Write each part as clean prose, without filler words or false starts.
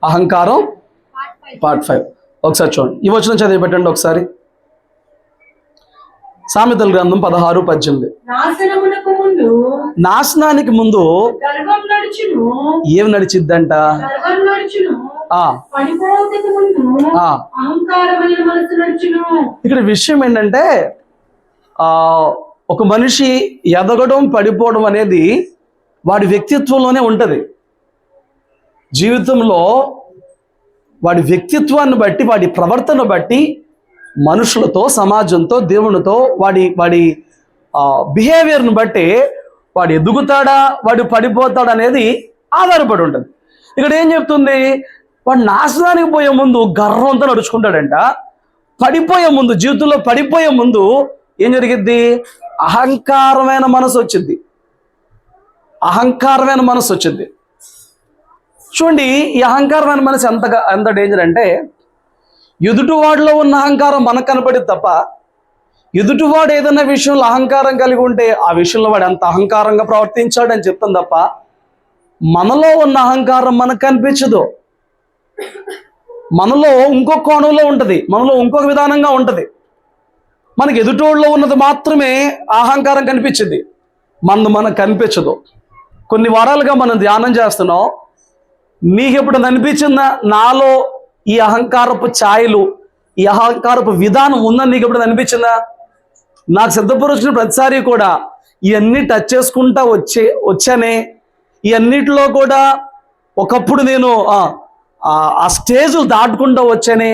అహంకారం పార్ట్ 5. ఒకసారి చూడండి, ఈ వచనం చదివి పెట్టండి ఒకసారి. సామెతల గ్రంథం 16:18. నాశనానికి ముందు ఏం నడిచిద్దంట? ఇక్కడ విషయం ఏంటంటే ఒక మనిషి ఎదగడం పడిపోవడం అనేది వాడి వ్యక్తిత్వంలోనే ఉంటుంది. జీవితంలో వాడి వ్యక్తిత్వాన్ని బట్టి, వాడి ప్రవర్తన బట్టి, మనుషులతో, సమాజంతో, దేవునితో వాడి బిహేవియర్ని బట్టి వాడు ఎదుగుతాడా, వాడు పడిపోతాడా అనేది ఆధారపడి ఉంటుంది. ఇక్కడ ఏం చెప్తుంది? వాడు నాశనానికి పోయే ముందు గర్వంతో నడుచుకుంటాడంట. పడిపోయే ముందు, జీవితంలో పడిపోయే ముందు ఏం జరిగిద్ది? అహంకారమైన మనసు వచ్చింది. అహంకారమైన మనసు వచ్చింది. చూడండి, ఈ అహంకారమైన మనసు ఎంత డేంజర్ అంటే, ఎదుటివాడిలో ఉన్న అహంకారం మనకు కనపడింది తప్ప, ఎదుటివాడు ఏదైనా విషయంలో అహంకారం కలిగి ఉంటే ఆ విషయంలో వాడు ఎంత అహంకారంగా ప్రవర్తించాడని చెప్తాం తప్ప, మనలో ఉన్న అహంకారం మనకు కనిపించదు. మనలో ఇంకొక కోణంలో ఉంటుంది, మనలో ఇంకొక విధానంగా ఉంటుంది. మనకి ఎదుటోళ్ళలో ఉన్నది మాత్రమే అహంకారం కనిపించింది, మనకు కనిపించదు. కొన్ని వారాలుగా మనం ధ్యానం చేస్తున్నాం. నీకు ఎప్పుడు అనిపించిందా నాలో ఈ అహంకారపు ఛాయలు, ఈ అహంకారపు విధానం ఉందని నీకు ఎప్పుడు అనిపించిందా? నాకు సిద్ధపరుచిన ప్రతిసారి కూడా ఇవన్నీ టచ్ చేసుకుంటా వచ్చానే. ఇవన్నిటిలో కూడా ఒకప్పుడు నేను ఆ స్టేజ్లు దాటుకుంటూ వచ్చానే.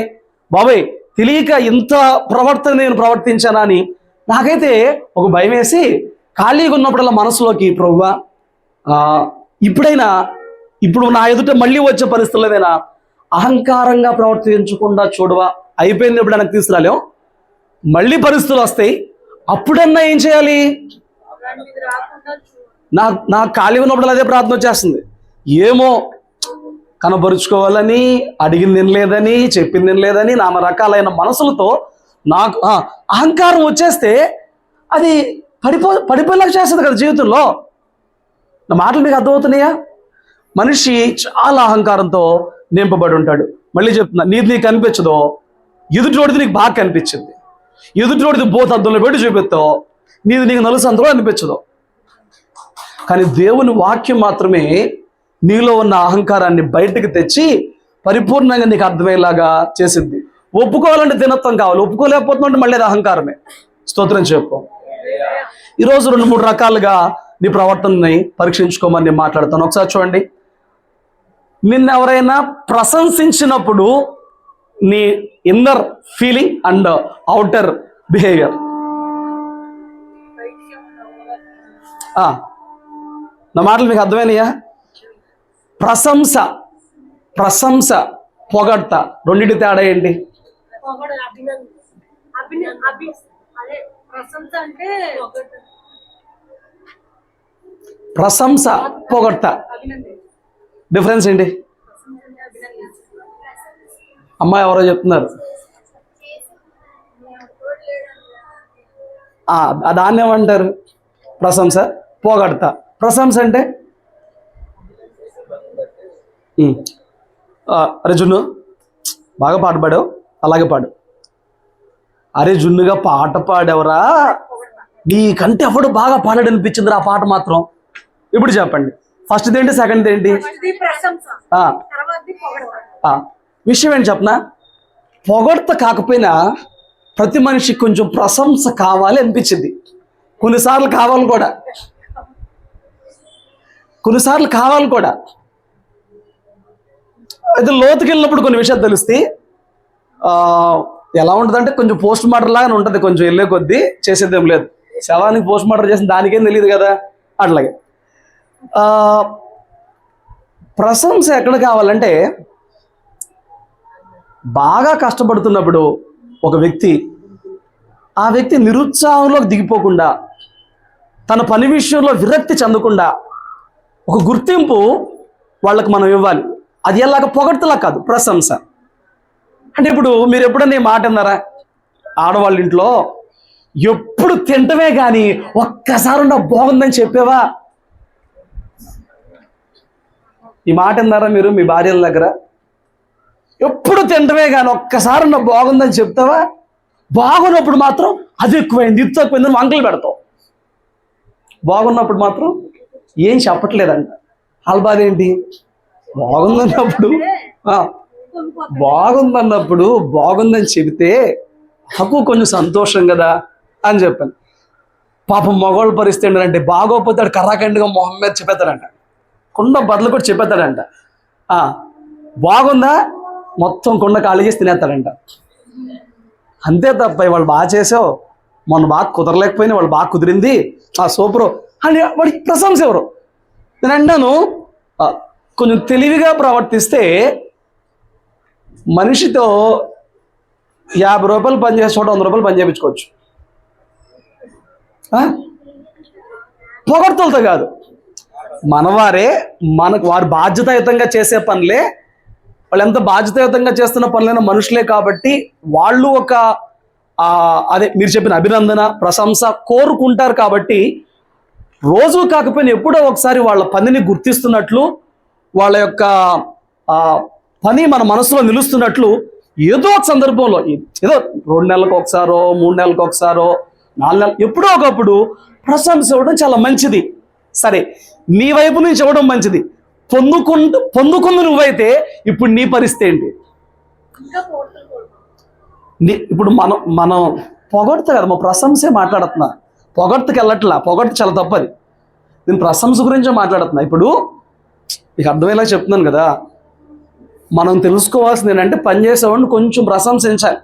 బాబాయ్, తెలియక ఇంత ప్రవర్తన నేను ప్రవర్తించానా అని నాకైతే ఒక భయం వేసి, ఖాళీగా ఉన్నప్పుడల్లా మనసులోకి, ప్రభువా ఇప్పుడు నా ఎదుట మళ్ళీ వచ్చే పరిస్థితులైనా అహంకారంగా ప్రవర్తించకుండా చూడవా. అయిపోయింది, ఎప్పుడు నాకు తీసుకురాలేం, మళ్ళీ పరిస్థితులు వస్తాయి, అప్పుడన్నా ఏం చేయాలి? నా ఖాళీ ఉన్నప్పుడు అదే ప్రార్థన వచ్చేస్తుంది. ఏమో కనబరుచుకోవాలని, అడిగింది లేదని, చెప్పింది లేదని, నానా రకాలైన మనసులతో నాకు అహంకారం వచ్చేస్తే అది పడిపోయేలాగా చేస్తుంది కదా జీవితంలో. నా మాటలు మీకు అర్థమవుతున్నాయా? మనిషి చాలా అహంకారంతో నింపబడి ఉంటాడు. మళ్ళీ చెప్తున్నా, నీకు కనిపించదో, ఎదుటివాడిది నీకు బాగా కనిపించింది. ఎదుటివాడిది బోతద్దంలో పెట్టి చూపిస్తావు, నీకు నలుసంతలో అనిపించదు. కానీ దేవుని వాక్యం మాత్రమే నీలో ఉన్న అహంకారాన్ని బయటకు తెచ్చి పరిపూర్ణంగా నీకు అర్థమయ్యేలాగా చేసింది. ఒప్పుకోవాలంటే దినత్వం కావాలి, ఒప్పుకోలేకపోతుందంటే మళ్ళీ అది అహంకారమే. స్తోత్రం చెప్పు. ఈరోజు 2-3 రకాలుగా నీ ప్రవర్తనని పరీక్షించుకోమని నేను మాట్లాడతాను. ఒకసారి చూడండి, నిన్ను ఎవరైనా ప్రశంసించినప్పుడు నీ inner feeling and outer behaviour. నా మాటలు మీకు అర్థమైనయా? ప్రశంస, పొగడ్త, రెండింటి తేడా ఏంటి? ప్రశంస, పొగడ్త, డిఫరెన్స్ ఏంటి? అమ్మాయి ఎవరో చెప్తున్నారు, దాన్ని ఏమంటారు? ప్రశంస, పొగడ్త. ప్రశంస అంటే అరే జున్ను బాగా పాట పాడావు, అలాగే పాడు. అరే జున్నుగా పాట పాడేవరా, నీకంటే ఎవడు బాగా పాడాడనిపించింది ఆ పాట మాత్రం. ఇప్పుడు చెప్పండి, ఫస్ట్ ఏంటి, సెకండ్ ఏంటి? విషయం ఏంటి చెప్పనా? పొగడ్త కాకపోయినా ప్రతి మనిషికి కొంచెం ప్రశంస కావాలి అనిపించింది. కొన్నిసార్లు కావాలి కూడా. అయితే లోతుకి వెళ్ళినప్పుడు కొన్ని విషయాలు తెలుస్తాయి. ఎలా ఉంటుందంటే కొంచెం పోస్ట్ మార్టం లాగానే ఉంటుంది, కొంచెం వెళ్ళే కొద్దీ చేసేదేం లేదు. శవానికి పోస్ట్ మార్టం చేసిన దానికేం తెలియదు కదా. అట్లాగే ప్రశంస ఎక్కడ కావాలంటే, బాగా కష్టపడుతున్నప్పుడు ఒక వ్యక్తి నిరుత్సాహంలోకి దిగిపోకుండా, తన పని విషయంలో విరక్తి చెందకుండా ఒక గుర్తింపు వాళ్ళకి మనం ఇవ్వాలి. అది ఎలాగ పొగడ్తలా కాదు, ప్రశంస. అంటే ఇప్పుడు మీరు ఎప్పుడన్నా మాట అన్నారా? ఆడవాళ్ళ ఇంట్లో ఎప్పుడు తింటమే కానీ ఒక్కసారి నా బాగుందని చెప్పేవా? ఈ మాట అన్నారా మీరు మీ భార్యల దగ్గర? ఎప్పుడు తింటమే కానీ ఒక్కసారి నా బాగుందని చెప్తావా? బాగున్నప్పుడు మాత్రం అది ఎక్కువైంది, ఇది తక్కువైంది వంకలు పెడతావు. బాగున్నప్పుడు మాత్రం ఏం చెప్పట్లేదంట. వాళ్ళ బాధ ఏంటి? బాగుందన్నప్పుడు బాగుందని చెబితే నాకు కొంచెం సంతోషం కదా అని చెప్పాను. పాపం మగవాళ్ళ పరిస్థితి ఏంటంటే బాగోపోతే కర్రాకండిగా మొహం మీద చెప్పేస్తాడంట, కుండ బదులు కూడా చెప్పేస్తాడంట. బాగుందా మొత్తం కుండ ఖాళీ చేసి తినేస్తాడంట. అంతే తప్ప వాళ్ళు బాగా చేసావు, మొన్న బాగా కుదరలేకపోయినా వాళ్ళు బాగా కుదిరింది, సూపరు అని వాడికి ప్రశంస ఎవరు? నేను అంటాను, కొంచెం తెలివిగా ప్రవర్తిస్తే మనిషితో 50 రూపాయలు పని చేసే చోట 100 రూపాయలు పని చేయించుకోవచ్చు. పొగడ్తలతో కాదు, మనవారే వారు బాధ్యతాయుతంగా చేసే పనులే, వాళ్ళు ఎంత బాధ్యతాయుతంగా చేస్తున్న పనులైన మనుషులే కాబట్టి వాళ్ళు ఒక అదే మీరు చెప్పిన అభినందన ప్రశంస కోరుకుంటారు. కాబట్టి రోజు కాకపోయినా ఎప్పుడో ఒకసారి వాళ్ళ పనిని గుర్తిస్తున్నట్లు, వాళ్ళ యొక్క పని మన మనసులో నిలుస్తున్నట్లు ఏదో ఒక సందర్భంలో, ఏదో 2 నెలలకు ఒకసారో 3 నెలలకు ఒకసారో 4 నెలలు ఎప్పుడో ఒకప్పుడు ప్రశంస ఇవ్వడం చాలా మంచిది. సరే, నీ వైపు నుంచి ఇవ్వడం మంచిది. పొందుకుంది నువ్వైతే ఇప్పుడు నీ పరిస్థితి ఏంటి? ఇప్పుడు మనం పొగడ్త కదా, మా ప్రశంసే మాట్లాడుతున్నా, పొగడ్తకి వెళ్ళట్లా. పొగడ్త చాలా తప్పది. నేను ప్రశంస గురించే మాట్లాడుతున్నా. ఇప్పుడు నీకు అర్థమయ్యేలా చెప్తున్నాను కదా. మనం తెలుసుకోవాల్సింది ఏంటంటే పనిచేసేవాడిని కొంచెం ప్రశంసించాలి.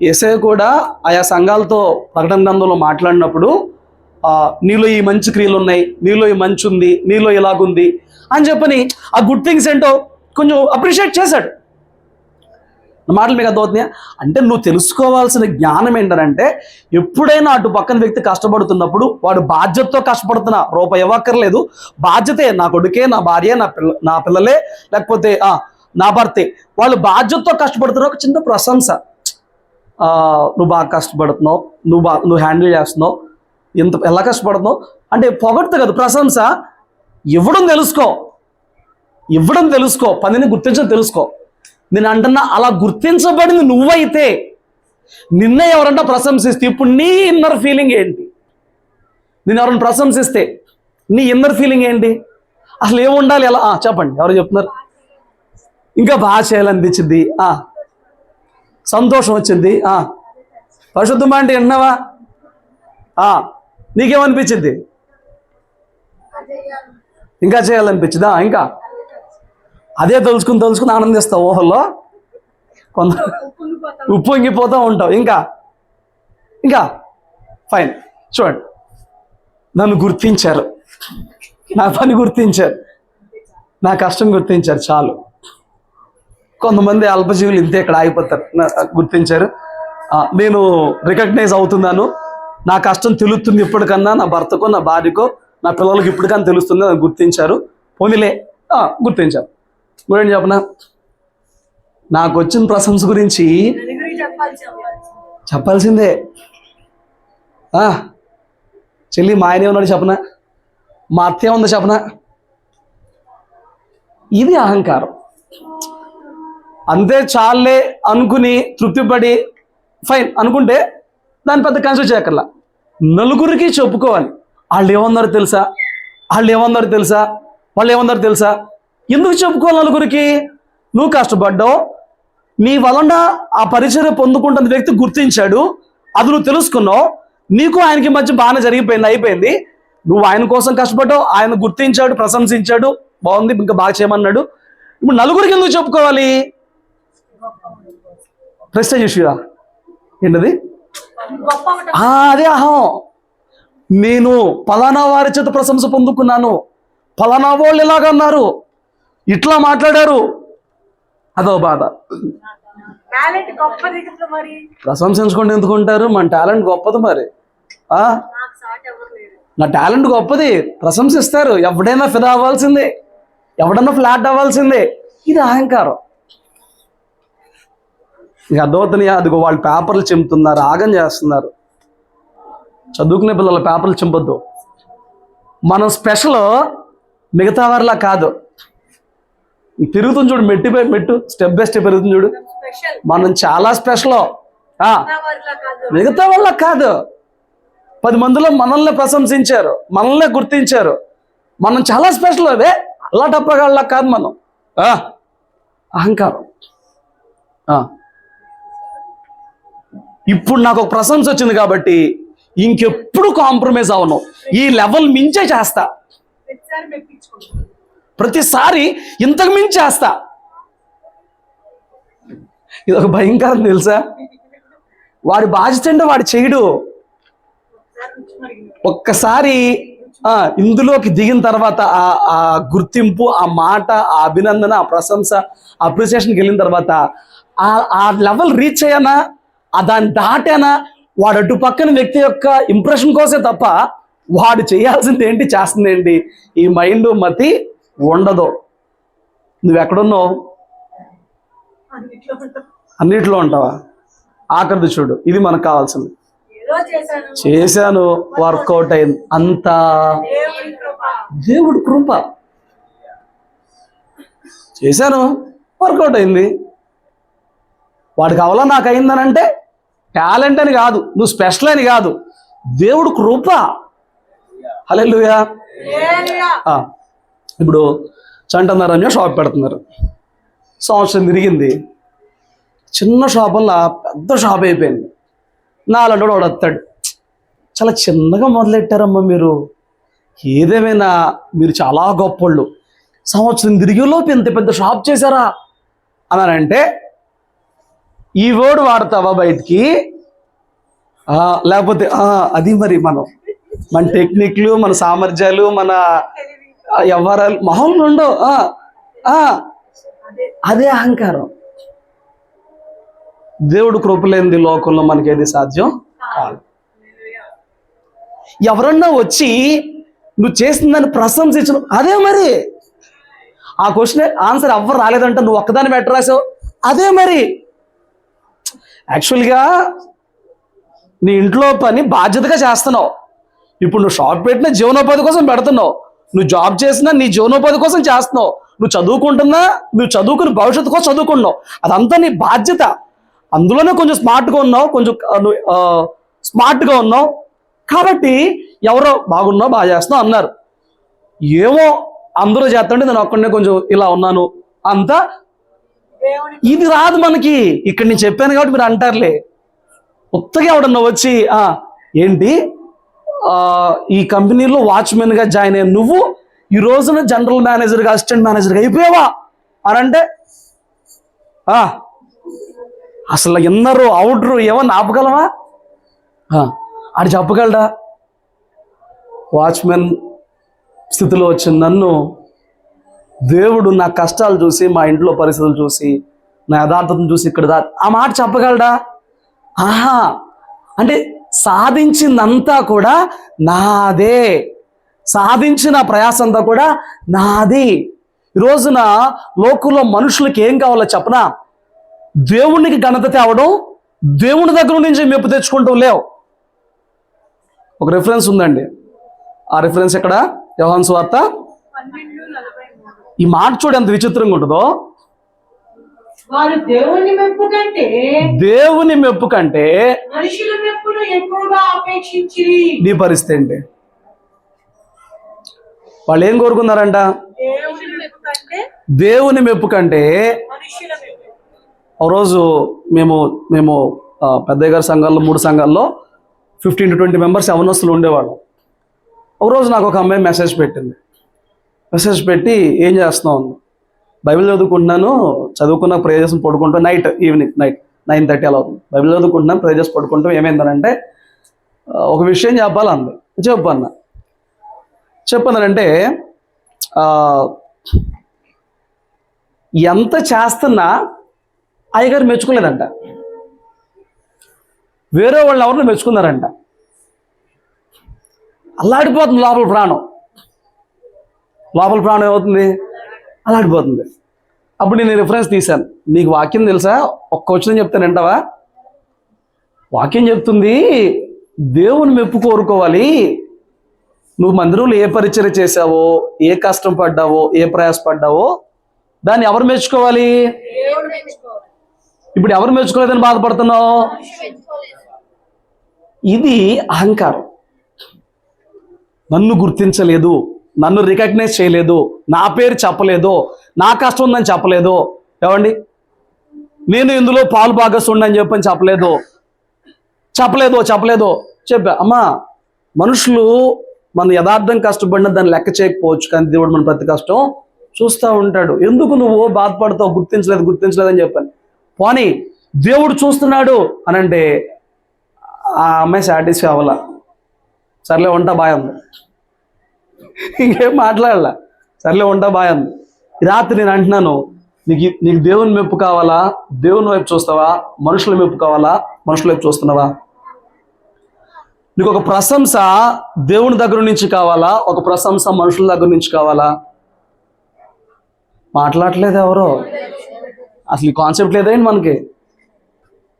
యేసయ్య కూడా ఆయా సంఘాలతో ప్రకటన గ్రంథంలో మాట్లాడినప్పుడు నీలో ఈ మంచి క్రియలు ఉన్నాయి, నీలో ఈ మంచి ఉంది, నీలో ఇలాగుంది అని చెప్పని ఆ గుడ్ థింగ్స్ ఏంటో కొంచెం అప్రిషియేట్ చేశాడు. మాటలు మీకు అర్థమవుతున్నాయా? అంటే నువ్వు తెలుసుకోవాల్సిన జ్ఞానం ఏంటంటే ఎప్పుడైనా అటు పక్కన వ్యక్తి కష్టపడుతున్నప్పుడు వాడు బాధ్యతతో కష్టపడుతున్నా, రూపాయి ఇవ్వక్కర్లేదు, బాధ్యతే, నా కొడుకే, నా భార్య, నా పిల్లలే, లేకపోతే నా భర్తే, వాళ్ళు బాధ్యతతో కష్టపడుతున్నారు. ఒక చిన్న ప్రశంస, నువ్వు బాగా కష్టపడుతున్నావు, నువ్వు హ్యాండిల్ చేస్తున్నావు, ఎలా కష్టపడుతున్నావు అంటే పొగడ్త కదా, ప్రశంస. ఇవ్వడం తెలుసుకో, పనిని గుర్తించడం తెలుసుకో. నేను అంటున్నా, అలా గుర్తించబడింది నువ్వైతే నిన్నే ఎవరన్నా ప్రశంసిస్తే ఇప్పుడు నీ ఇన్నర్ ఫీలింగ్ ఏంటి? నేను ఎవరైనా ప్రశంసిస్తే నీ ఇన్నర్ ఫీలింగ్ ఏంటి? అసలు ఏముండాలి? ఎలా చెప్పండి, ఎవరు చెప్తున్నారు? ఇంకా బాగా చేయాలనిపించింది, సంతోషం వచ్చింది, పరిశుద్ధమా అంటే విన్నావా? నీకేమనిపించింది? ఇంకా చేయాలనిపించిందా? ఇంకా అదే తెలుసుకుని ఆనందిస్తావు. ఊహల్లో కొంత ఉప్పొంగిపోతూ ఉంటావు. ఇంకా ఫైన్. చూడండి, నన్ను గుర్తించారు, నా పని గుర్తించారు, నా కష్టం గుర్తించారు, చాలు. కొంతమంది అల్పజీవులు ఇంతే ఇక్కడ ఆగిపోతారు. గుర్తించారు, నేను రికగ్నైజ్ అవుతున్నాను, నా కష్టం తెలుస్తుంది ఇప్పటికన్నా, నా భర్తకో నా భార్యకో నా పిల్లలకి ఇప్పటికన్నా తెలుస్తుంది, నన్ను గుర్తించారు, పోనీలే గుర్తించారు. గురించి చెప్పనా, నాకు వచ్చిన ప్రశంస గురించి చెప్పాల్సిందే. చెల్లి మా ఆయనే ఉన్నాడు చెప్పనా, మా అత్తే ఉందో చెప్పనా? ఇది అహంకారం. అంతే చాలే అనుకుని తృప్తిపడి ఫైన్ అనుకుంటే దాని పెద్ద కన్సిడర్ చేయక్కర్లా. నలుగురికి చెప్పుకోవాలి, వాళ్ళు ఏమన్నారు తెలుసా. ఎందుకు చెప్పుకోవాలి నలుగురికి? నువ్వు కష్టపడ్డావు, నీ వలన ఆ పరిచర్య పొందుకుంటున్న వ్యక్తి గుర్తించాడు, అది నువ్వు తెలుసుకున్నావు, నీకు ఆయనకి మధ్య బాగానే అయిపోయింది. నువ్వు ఆయన కోసం కష్టపడ్డావు, ఆయన గుర్తించాడు, ప్రశంసించాడు, బాగుంది, ఇంకా బాగా చేయమన్నాడు. ఇప్పుడు నలుగురికి ఎందుకు చెప్పుకోవాలి? ప్రెస్టేజ్ ఇష్యూరా ఏంటది? అదే అహం. నేను పలానా వారి చేత ప్రశంస పొందుకున్నాను, పలానా వాళ్ళు ఎలాగన్నారు, ఇట్లా మాట్లాడారు, అదో బాధ. ప్రశంసించుకుంటూ ఎందుకుంటారు? మన టాలెంట్ గొప్పది. మరి నా టాలెంట్ గొప్పది, ప్రశంసిస్తారు. ఎవడైనా ఫిదా అవ్వాల్సిందే, ఎవడన్నా ఫ్లాట్ అవ్వాల్సిందే. ఇది అహంకారం. ఇక అర్థమవుతున్నాయా? అదిగో వాళ్ళు పేపర్లు చింపుతున్నారు, ఆగం చేస్తున్నారు. చదువుకునే పిల్లల పేపర్లు చింపొద్దు. మనం స్పెషల్, మిగతా వారిలా కాదు. పెరుగుతుంది చూడు, మెట్టు బై మెట్టు, స్టెప్ బై స్టెప్ పెరుగుతుంది చూడు. మనం చాలా స్పెషల్. మిగతా వాళ్ళ కాదు. 10 మందిలో మనల్ని ప్రశంసించారు, మనల్ని గుర్తించారు. మనం చాలా స్పెషల్. అదే అలా టప్పగాళ్ళ కాదు మనం. అహంకారం. ఇప్పుడు నాకు ఒక ప్రశంస వచ్చింది కాబట్టి ఇంకెప్పుడు కాంప్రమైజ్ అవను, ఈ లెవెల్ మించే చేస్తా. ప్రతిసారి ఇంతకు మించి చేస్తా. ఇది ఒక భయంకరం తెలుసా. వాడి బాధ్యత అంటే వాడు చేయడు. ఒక్కసారి ఇందులోకి దిగిన తర్వాత ఆ గుర్తింపు, ఆ మాట, ఆ అభినందన, ఆ ప్రశంస, అప్రిసియేషన్కి వెళ్ళిన తర్వాత ఆ లెవెల్ రీచ్ అయ్యానా, దాన్ని దాటానా, వాడు అటు పక్కన వ్యక్తి యొక్క ఇంప్రెషన్ కోసే తప్ప వాడు చేయాల్సింది ఏంటి, చేస్తుంది ఏంటి, ఈ మైండ్ మతి ఉండదు. నువ్వెక్కడున్నావు? అన్నిట్లో ఉంటావా? ఆఖరిది చూడు, ఇది మనకు కావాల్సింది. చేశాను, వర్కౌట్ అయింది, అంతా దేవుడి కృప. చేశాను, వర్కౌట్ అయింది. వాడికి కావాలా నాకు అయిందని అంటే టాలెంట్ అని కాదు, నువ్వు స్పెషల్ అని కాదు, దేవుడు కృప. హల్లెలూయా. ఇప్పుడు చంటన్న రమ్య షాప్ పెడుతున్నారు. సంవత్సరం తిరిగింది. చిన్న షాప్ వల్ల పెద్ద షాప్ అయిపోయింది. నాలంటే వాడు వస్తాడు, చాలా చిన్నగా మొదలెట్టారమ్మా మీరు, ఏదేమైనా మీరు చాలా గొప్పోళ్ళు, సంవత్సరం తిరిగేలోపు ఇంత పెద్ద షాప్ చేశారా అని అంటే ఈ వర్డ్ వాడతావా బయటికి? లేకపోతే అది మరి మన టెక్నిక్లు, మన సామర్థ్యాలు, మన వ్యవహారాలు మామూలు ఉండవు. అదే అహంకారం. దేవుడు కృపలేనిది లోకంలో మనకి ఏది సాధ్యం కాదు. ఎవరన్నా వచ్చి నువ్వు చేసిందని ప్రశంసించు, అదే మరి. ఆ క్వశ్చన్ ఆన్సర్ ఎవ్వరు రాలేదంట, నువ్వు ఒక్కదాన్ని బెటర్ రాసావు, అదే మరి. యాక్చువల్గా నీ ఇంట్లో పని బాధ్యతగా చేస్తున్నావు. ఇప్పుడు నువ్వు షాప్ పెట్టినా జీవనోపాధి కోసం పెడుతున్నావు, నువ్వు జాబ్ చేసినా నీ జీవనోపాధి కోసం చేస్తున్నావు, నువ్వు చదువుకుంటున్నా నువ్వు చదువుకుని భవిష్యత్తు కోసం చదువుకుంటున్నావు, అదంతా నీ బాధ్యత. అందులోనే కొంచెం స్మార్ట్గా ఉన్నావు, కొంచెం స్మార్ట్గా ఉన్నావు కాబట్టి ఎవరో బాగున్నావు, బాగా చేస్తున్నావు అన్నారు. ఏమో అందరూ చేస్తుంటే నేను ఒక్కడనే కొంచెం ఇలా ఉన్నాను అంతా. ఇది రాదు మనకి. ఇక్కడ నేను చెప్పాను కాబట్టి మీరు అంటారులే. కొత్తగా ఎవడన్నా వచ్చి ఏంటి ఈ కంపెనీలో వాచ్మెన్గా జాయిన్ అయ్యాను, నువ్వు ఈ రోజున జనరల్ మేనేజర్గా, అసిస్టెంట్ మేనేజర్గా అయిపోయావా అని అంటే అసలు ఇన్నరు అవుటరు ఏమన్నా ఆపగలవా? ఆడు చెప్పగలడా? వాచ్మెన్ స్థితిలో వచ్చిన నన్ను దేవుడు నా కష్టాలు చూసి, మా ఇంట్లో పరిస్థితులు చూసి, నా యథార్థతను చూసి ఇక్కడ ఆ మాట చెప్పగలడా? అంటే సాధించిందంతా కూడా నాదే, సాధించిన ప్రయాసం అంతా కూడా నాది. ఈ రోజున లోకంలో మనుషులకి ఏం కావాలో చెప్పనా? దేవునికి ఘనత తేవడం, దేవుని దగ్గర నుంచి మెప్పు తెచ్చుకుంటూ లేవు. ఒక రిఫరెన్స్ ఉందండి. ఆ రిఫరెన్స్ ఎక్కడ? యోహాను సువార్త. ఈ మాట చూడు ఎంత విచిత్రంగా ఉంటుందో. దేవుని మెప్పు కంటే నీ పరిస్థితి ఏంటి? వాళ్ళు ఏం కోరుకున్నారంట? దేవుని మెప్పు కంటే. ఒక రోజు మేము పెద్దయ్య గారి సంఘాల్లో 3 సంఘాల్లో 15 to 20 మెంబర్స్ యవనస్తులు ఉండేవాళ్ళం. ఒకరోజు నాకు ఒక అమ్మాయి మెసేజ్ పెట్టింది. మెసేజ్ పెట్టి ఏం చేస్తున్నావు అంది. బైబిల్ చదువుకుంటున్నాను, చదువుకున్న ప్రే చేసి పడుకుంటాం. ఈవినింగ్ 9:30 అలా అవుతుంది. బైబిల్ చదువుకుంటున్నాను, ప్రే చేసి పడుకుంటాం. ఏమైందనంటే ఒక విషయం చెప్పాలంది. చెప్పన్నానంటే ఎంత చేస్తున్నా అయ్యగారు మెచ్చుకోలేదంట, వేరే వాళ్ళు ఎవరిని మెచ్చుకున్నారంట. అల్లాడిపోతుంది లోపల ప్రాణం ఏమవుతుంది? అల్లాడిపోతుంది. అప్పుడు నేను రిఫరెన్స్ తీశాను. నీకు వాక్యం తెలుసా? ఒక్క వచ్చిన చెప్తాను వింటావా? వాక్యం చెప్తుంది దేవుని మెప్పు కోరుకోవాలి. నువ్వు మందిరంలో ఏ పరిచర్య చేసావో, ఏ కష్టం పడ్డావో, ఏ ప్రయాసపడ్డావో దాన్ని ఎవరు మెచ్చుకోవాలి? ఇప్పుడు ఎవరు మెచ్చుకోలేదని బాధపడుతున్నావు? ఇది అహంకారం. నన్ను గుర్తించలేదు, నన్ను రికగ్నైజ్ చేయలేదు, నా పేరు చెప్పలేదు, నా కష్టం ఉందని చెప్పలేదు, ఏమండి నేను ఇందులో పాలు భాగస్వామిని అని చెప్పని చెప్పలేదు. చెప్పా అమ్మా, మనుషులు మన యథార్థం కష్టపడిన దాన్ని లెక్క చేయకపోవచ్చు, కానీ దేవుడు మన ప్రతి కష్టం చూస్తూ ఉంటాడు. ఎందుకు నువ్వు బాధపడతావు? గుర్తించలేదు అని చెప్పాను. పోనీ దేవుడు చూస్తున్నాడు అని అంటే ఆ అమ్మాయి సాటిస్ఫై అవ్వాల. సర్లే ఉంటా బాయ్ అంది, ఇంకేం మాట్లాడాల. సర్లే ఉంటా బాయ్ అంది. రాత్రి నేను అంటున్నాను, నీకు దేవుని మెప్పు కావాలా? దేవుని వైపు చూస్తావా? మనుషుల మెప్పు కావాలా? మనుషుల వైపు చూస్తున్నావా? నీకు ఒక ప్రశంస దేవుని దగ్గర నుంచి కావాలా? ఒక ప్రశంస మనుషుల దగ్గర నుంచి కావాలా? మాట్లాడలేదు ఎవరో. అసలు ఈ కాన్సెప్ట్ లేదండి మనకి.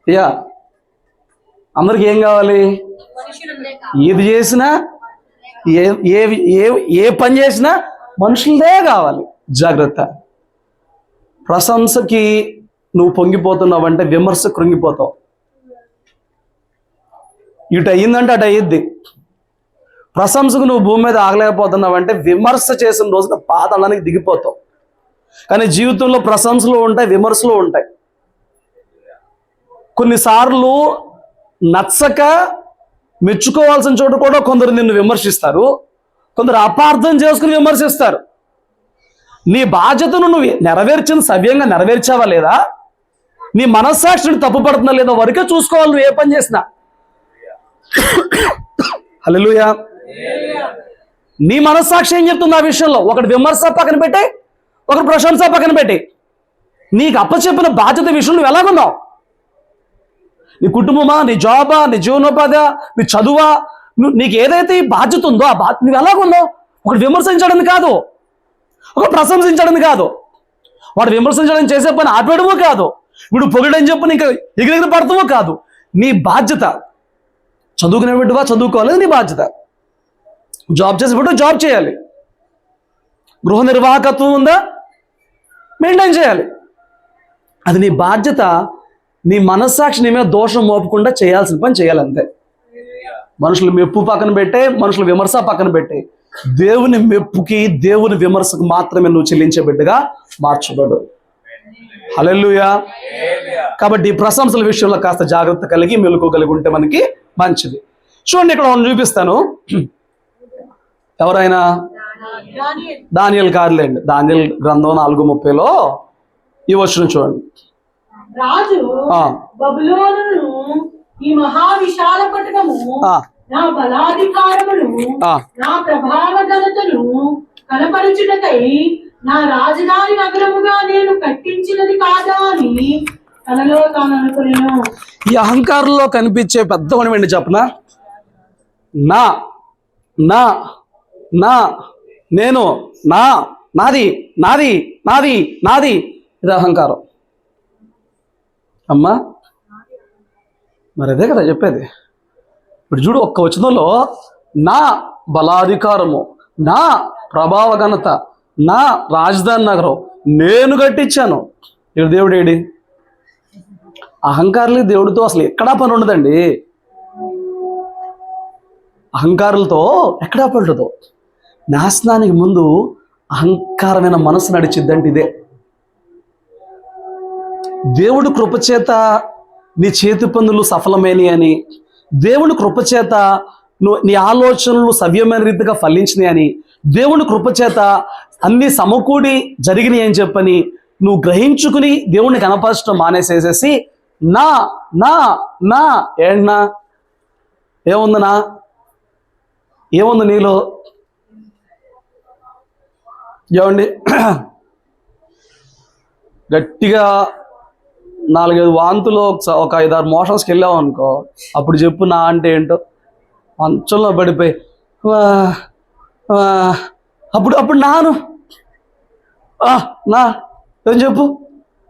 యా, అందరికి ఏం కావాలి? ఏది చేసినా ఏ పని చేసినా మనుషులదే కావాలి. జాగ్రత్త. ప్రశంసకి నువ్వు పొంగిపోతున్నావంటే విమర్శ కృంగిపోతావు. ఇటు అయ్యిందంటే అటు అయ్యిద్ది. ప్రశంసకు నువ్వు భూమి మీద ఆగలేకపోతున్నావంటే విమర్శ చేసిన రోజున పాతాళానికి దిగిపోతావు. కానీ జీవితంలో ప్రశంసలు ఉంటాయి, విమర్శలు ఉంటాయి. కొన్నిసార్లు నచ్చక మెచ్చుకోవాల్సిన చోట కూడా కొందరు నిన్ను విమర్శిస్తారు, కొందరు అపార్థం చేసుకుని విమర్శిస్తారు. నీ బాధ్యతను నువ్వు సవ్యంగా నెరవేర్చావా లేదా? నీ మనస్సాక్షిని తప్పుపడుతున్నా లేదా వరకే చూసుకోవాలి నువ్వు ఏ పని చేసినా. హల్లెలూయా. నీ మనస్సాక్షి ఏం చెప్తుంది ఆ విషయంలో? ఒకటి విమర్శ పక్కన పెట్టి, ఒకటి ప్రశంస పక్కన పెట్టి, నీకు అప్పచెప్పిన బాధ్యత విషయంలో నువ్వు ఎలాగున్నావు? నీ కుటుంబమా, నీ జాబా, నీ జీవనోపాధి, నీ చదువా, నీకు ఏదైతే ఈ బాధ్యత ఉందో ఆ బాధ్యత నువ్వు ఎలాగున్నావు? ఒకటి విమర్శించడం కాదు, ఒక ప్రశంసించడం కాదు, వాడు విమర్శించడం చేసే పని ఆపేయడమో కాదు, వీడు పొగడని చెప్పని ఇంకా ఎగిరెగిరి పడతామో కాదు. నీ బాధ్యత. చదువుకునే బిడ్డవా చదువుకోవాలి, నీ బాధ్యత. జాబ్ చేసే బిడ్డ జాబ్ చేయాలి. గృహ నిర్వాహకత్వం ఉందా, మెయింటైన్ చేయాలి. అది నీ బాధ్యత. నీ మనస్సాక్షి నీ మీద దోషం మోపకుండా చేయాల్సిన పని చేయాలంతే. మనుషుల మెప్పు పక్కన పెట్టే, మనుషుల విమర్శ పక్కన పెట్టే, దేవుని మెప్పుకి దేవుని విమర్శకు మాత్రమే నువ్వు చెల్లించే బిడ్డగా మార్చబడు. హల్లెలూయా. కాబట్టి ఈ ప్రశంసల విషయంలో కాస్త జాగ్రత్త కలిగి మెలుకోగలిగి ఉంటే మనకి మంచిది. చూడండి, ఇక్కడ నేను చూపిస్తాను. ఎవరైనా దానియేలు కాదులేండి, దానియేలు గ్రంథం 4:30లో ఈ వచనం చూడండి. రాజు బబులోనును ఈ మహావిశాల పట్టణము నా బలాధికారమును నా ప్రభావ ఘనతను కనపరచుటకై నా రాజధాని నగరముగా నేను కట్టించినది కాదా అని తనలో తాను అనుకునేను. ఈ అహంకారంలో కనిపించే పెద్ద వనమండి చెప్పనా? నా నా నా నేను, నా, నాది నాది నాది నాది, ఇది అహంకారం. అమ్మా, మరి అదే కదా చెప్పేది. ఇప్పుడు చూడు, ఒక్క వచనంలో నా బలాధికారము, నా ప్రభావ ఘనత, నా రాజధాని నగరం నేను కట్టించాను. ఇక్కడ దేవుడు ఏడి? అహంకారులకి దేవుడితో అసలు ఎక్కడా పని ఉండదండి. అహంకారులతో ఎక్కడా పని ఉండదు. నాశనానికి ముందు అహంకారమైన మనసు నడిచిద్దంటే ఇదే. దేవుడు కృపచేత నీ చేతి పనులు సఫలమైనవి అని, దేవుని కృపచేత నీ ఆలోచనలు సవ్యమైన రీతిగా ఫలించినాయి అని, దేవుని కృపచేత అన్ని సమకూడి జరిగినాయి అని చెప్పని నువ్వు గ్రహించుకుని దేవుణ్ణి కనపరచడం మానేసేసేసి నా నా నా ఏంటన్నా, ఏముందనా, ఏముంది నీలో? ఏమండి, గట్టిగా 4-5 వాంతులు ఒక 5-6 మోషన్స్కి వెళ్ళావు అనుకో, అప్పుడు చెప్పు నా అంటే ఏంటో. మంచంలో పడిపోయి అప్పుడు నాను నా ఏం చెప్పు.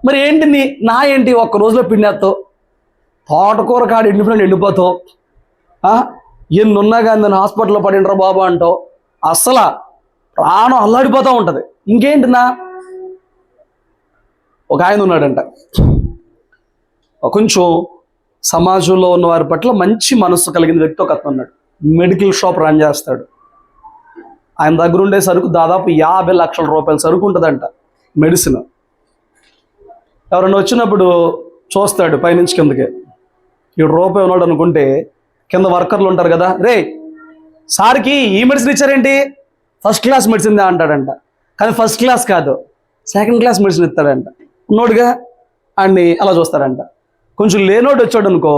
మరి ఏంటి నీ నా ఏంటి? ఒక్క రోజులో పిండేస్తావు, తోటకూర కాడు ఎండిపోయిన ఎండిపోతావు, ఎన్ని ఉన్నా కానీ నేను హాస్పిటల్లో పడిండ్రా బాబా అంటావు, అస్సలు ప్రాణం అల్లాడిపోతూ ఉంటుంది. ఇంకేంటి నా? ఒక ఆయన ఉన్నాడంట, కొంచెం సమాజంలో ఉన్న వారి పట్ల మంచి మనస్సు కలిగిన వ్యక్తి ఒక అతను ఉన్నాడు. మెడికల్ షాప్ రన్ చేస్తాడు. ఆయన దగ్గర ఉండే సరుకు దాదాపు 50 లక్షల రూపాయల సరుకు ఉంటుందంట, మెడిసిన్. ఎవరైనా వచ్చినప్పుడు చూస్తాడు పైనుంచి కిందకి, ఇప్పుడు రూపాయి ఉన్నాడు అనుకుంటే కింద వర్కర్లు ఉంటారు కదా, రే సార్కి ఈ మెడిసిన్ ఇచ్చారేంటి, ఫస్ట్ క్లాస్ మెడిసిన్ అంటాడంట. కానీ ఫస్ట్ క్లాస్ కాదు, సెకండ్ క్లాస్ మెడిసిన్ ఇస్తాడంట. ఉన్నోడుగా అన్ని అలా చూస్తాడంట. కొంచెం లేనోడు వచ్చాడు అనుకో,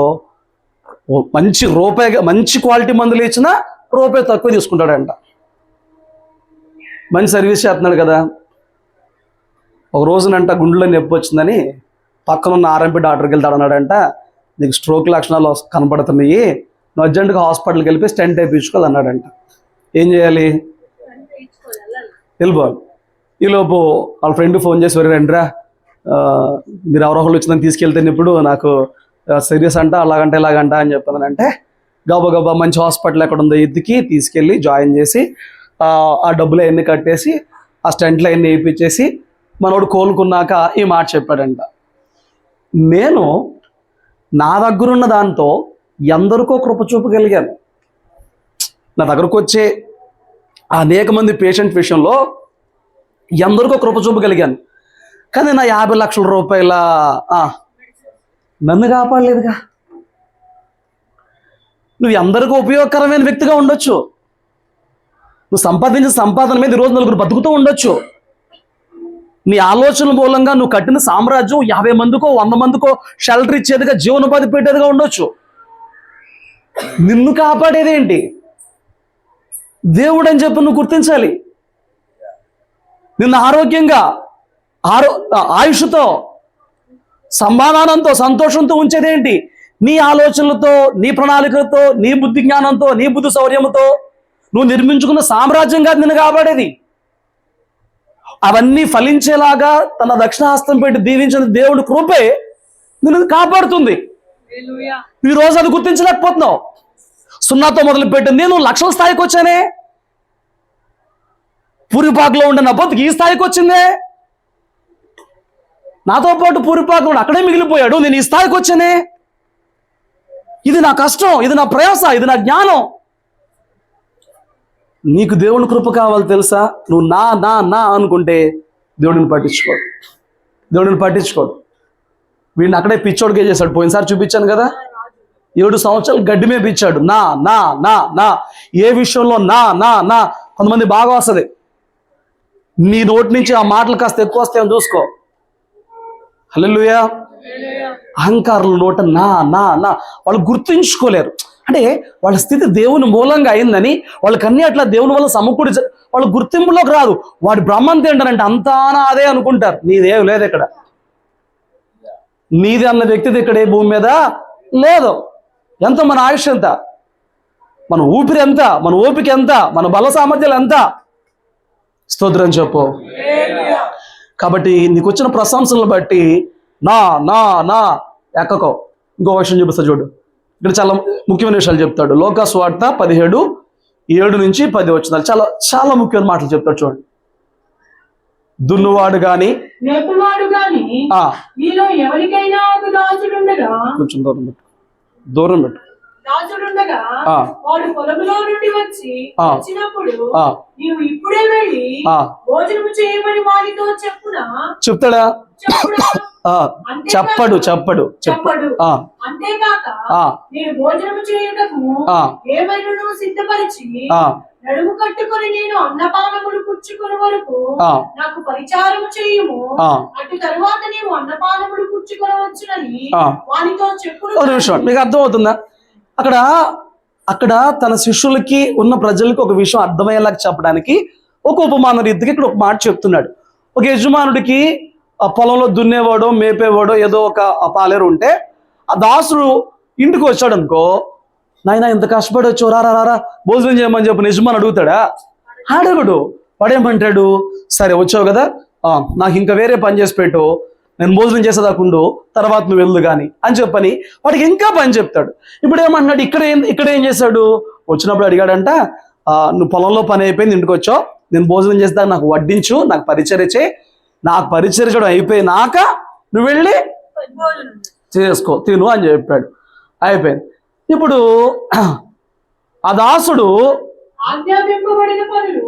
మంచి రూపాయి మంచి క్వాలిటీ మందులు ఇచ్చినా రూపాయి తక్కువ తీసుకుంటాడంట. మంచి సర్వీస్ చేస్తున్నాడు కదా. ఒక రోజునంట గుండెలో నొప్పి వచ్చిందని పక్కనున్న ఆర్ఎంపీ డాక్టర్కి వెళ్తాడు. అన్నాడంట, నీకు స్ట్రోక్ లక్షణాలు కనపడుతున్నాయి, నువ్వు అర్జెంటుగా హాస్పిటల్కి వెళ్ళి స్టెంట్ వేయించుకోవాలి అన్నాడంట. ఏం చేయాలి, వెళ్ళిపోవాలి. ఈలోపు వాళ్ళ ఫ్రెండ్ ఫోన్ చేసి, వరే రండిరా, మీరు ఎవరొకళ్ళు వచ్చిందని తీసుకెళ్తే ఇప్పుడు నాకు సీరియస్ అంట, అలాగంట ఇలాగంట అని చెప్పానంటే, గబా గబా మంచి హాస్పిటల్ ఎక్కడ ఉందో ఎత్తికి తీసుకెళ్ళి జాయిన్ చేసి ఆ డబ్బులు అవన్నీ కట్టేసి ఆ స్టెంట్లు అవన్నీ వేయించేసి మనోడు కోలుకున్నాక ఈ మాట చెప్పాడంట, నేను నా దగ్గరున్న దాంతో ఎందరికో కృప చూపగలిగాను. నా దగ్గరకు వచ్చే అనేక మంది పేషెంట్ విషయంలో ఎందరికో కృప చూపగలిగాను. కానీ నా 50 లక్షల రూపాయల నన్ను కాపాడలేదుగా. నువ్వు ఎందరికీ ఉపయోగకరమైన వ్యక్తిగా ఉండొచ్చు, నువ్వు సంపాదించిన సంపాదన మీద ఈరోజు నలుగురు బతుకుతూ ఉండొచ్చు. నీ ఆలోచనల మూలంగా నువ్వు కట్టిన సామ్రాజ్యం 50 మందికో 100 మందికో షెల్టర్ ఇచ్చేదిగా, జీవనోపాధి పెట్టేదిగా ఉండొచ్చు. నిన్ను కాపాడేదేంటి దేవుడు అని చెప్పి నువ్వు గుర్తించాలి. నిన్ను ఆరోగ్యంగా ఆయుష్తో సమాధానంతో సంతోషంతో ఉంచేదేంటి నీ ఆలోచనలతో, నీ ప్రణాళికలతో, నీ బుద్ధి జ్ఞానంతో, నీ బుద్ధి శౌర్యంతో నువ్వు నిర్మించుకున్న సామ్రాజ్యంగా నిన్ను కాపాడేది. అవన్నీ ఫలించేలాగా తన దక్షిణహస్తం పెట్టి దీవించిన దేవుడి కృపే నిన్ను కాపాడుతుంది. ఈ రోజు అది గుర్తించలేకపోతున్నావు. 0తో మొదలుపెట్టింది నేను లక్షల స్థాయికి వచ్చానే, పూరిపాకులో ఉండే నా బతుకు ఈ స్థాయికి వచ్చిందే. నాతో పాటు పూరిపాకులో అక్కడే మిగిలిపోయాడు, నేను ఈ స్థాయికి వచ్చానే. ఇది నా కష్టం, ఇది నా ప్రయాస, ఇది నా జ్ఞానం. నీకు దేవుని కృప కావాలి తెలుసా. నువ్వు నా నా నా అనుకుంటే దేవుడిని పట్టించుకోడు. వీడిని అక్కడే పిచ్చోడికే చేశాడు. పోయినసారి చూపించాను కదా, 7 సంవత్సరాలు గడ్డి మీద పిచ్చాడు. నా నా నా నా ఏ విషయంలో నా నా నా. కొంతమంది బాగా వస్తుంది, నీ నోటి నుంచి ఆ మాటలు కాస్త ఎక్కువ వస్తాయని చూసుకో. హల్లెలూయా. అహంకారుల నోట నా నా నా. వాళ్ళు గుర్తుంచుకోలేరు. అంటే వాళ్ళ స్థితి దేవుని మూలంగా అయిందని వాళ్ళకన్నీ అట్లా దేవుని వల్ల సమకూడి వాళ్ళ గుర్తింపులోకి రాదు. వాడి బ్రహ్మం ఏంటంటే అంతా అదే అనుకుంటారు. నీదేం లేదు ఇక్కడ. నీది అన్న వ్యక్తిది ఇక్కడ ఏ భూమి మీద లేదు. ఎంత మన ఆయుష్ ఎంత, మన ఊపిరి ఎంత, మన ఓపిక ఎంత, మన బల సామర్థ్యాలు ఎంత. స్తోత్రం చెప్పు. కాబట్టి నీకు వచ్చిన ప్రశంసలను బట్టి నా నా నా ఎక్కకో. ఇంకో విషయం చూపిస్తా చూడు. ఇక్కడ చాలా ముఖ్యమైన విషయాలు చెప్తాడు. లోకా సువార్త 17:7-10 వచనాలు చాలా చాలా ముఖ్యమైన మాటలు చెప్తాడు చూడండి. దున్నువాడు గాని కొంచెం దూరం పెట్టు రాజులుండగా వాడు పొలంలో నుండి వచ్చినప్పుడు నీవు ఇప్పుడే వెళ్ళి భోజనం చేయమని వారితో చెప్తాడా? చెప్పడు. అంతేకాక నేను భోజనం చేయటకు ఏమైనా సిద్ధపరిచి నడుము కట్టుకొని నేను అన్నపానములు పుచ్చుకునే వరకు నాకు పరిచారము చేయము. అటు తరువాత నీవు అన్నపానములు పుచ్చుకొనవచ్చునని వానితో చెప్పుడు. మీకు అర్థమవుతుందా? అక్కడ తన శిష్యులకి ఉన్న ప్రజలకి ఒక విషయం అర్థమయ్యేలాగా చెప్పడానికి ఒక ఉపమాన రీతికి ఇక్కడ ఒక మాట చెప్తున్నాడు. ఒక యజమానుడికి ఆ పొలంలో దున్నేవాడో మేపేవాడో ఏదో ఒక పాలేరు ఉంటే ఆ దాసుడు ఇంటికి వచ్చాడు అనుకో, నాయన ఇంత కష్టపడి వచ్చావు, రారా భోజనం చేయమని చెప్పి యజమాని అడుగుతాడా? అడగడు. వాడేమంటాడు, సరే వచ్చావు కదా, నాకు ఇంకా వేరే పని చేసి పెట్టు, నేను భోజనం చేసేదాకుండు, తర్వాత నువ్వు వెళ్ళు కానీ అని చెప్పని వాడికి ఇంకా పని చెప్తాడు. ఇప్పుడు ఏమంటున్నాడు, ఇక్కడ ఏం చేశాడు? వచ్చినప్పుడు అడిగాడంట, నువ్వు పొలంలో పని అయిపోయింది, ఇంటికి వచ్చావు, నేను భోజనం చేస్తా, నాకు వడ్డించు, నాకు పరిచర్య చేయి, నాకు పరిచర్య చేయడం అయిపోయినాక నువ్వు వెళ్ళి చేసుకో, తిను అని చెప్పాడు. అయిపోయింది. ఇప్పుడు ఆ దాసుడు ఆజ్ఞాపింపబడిన పనులు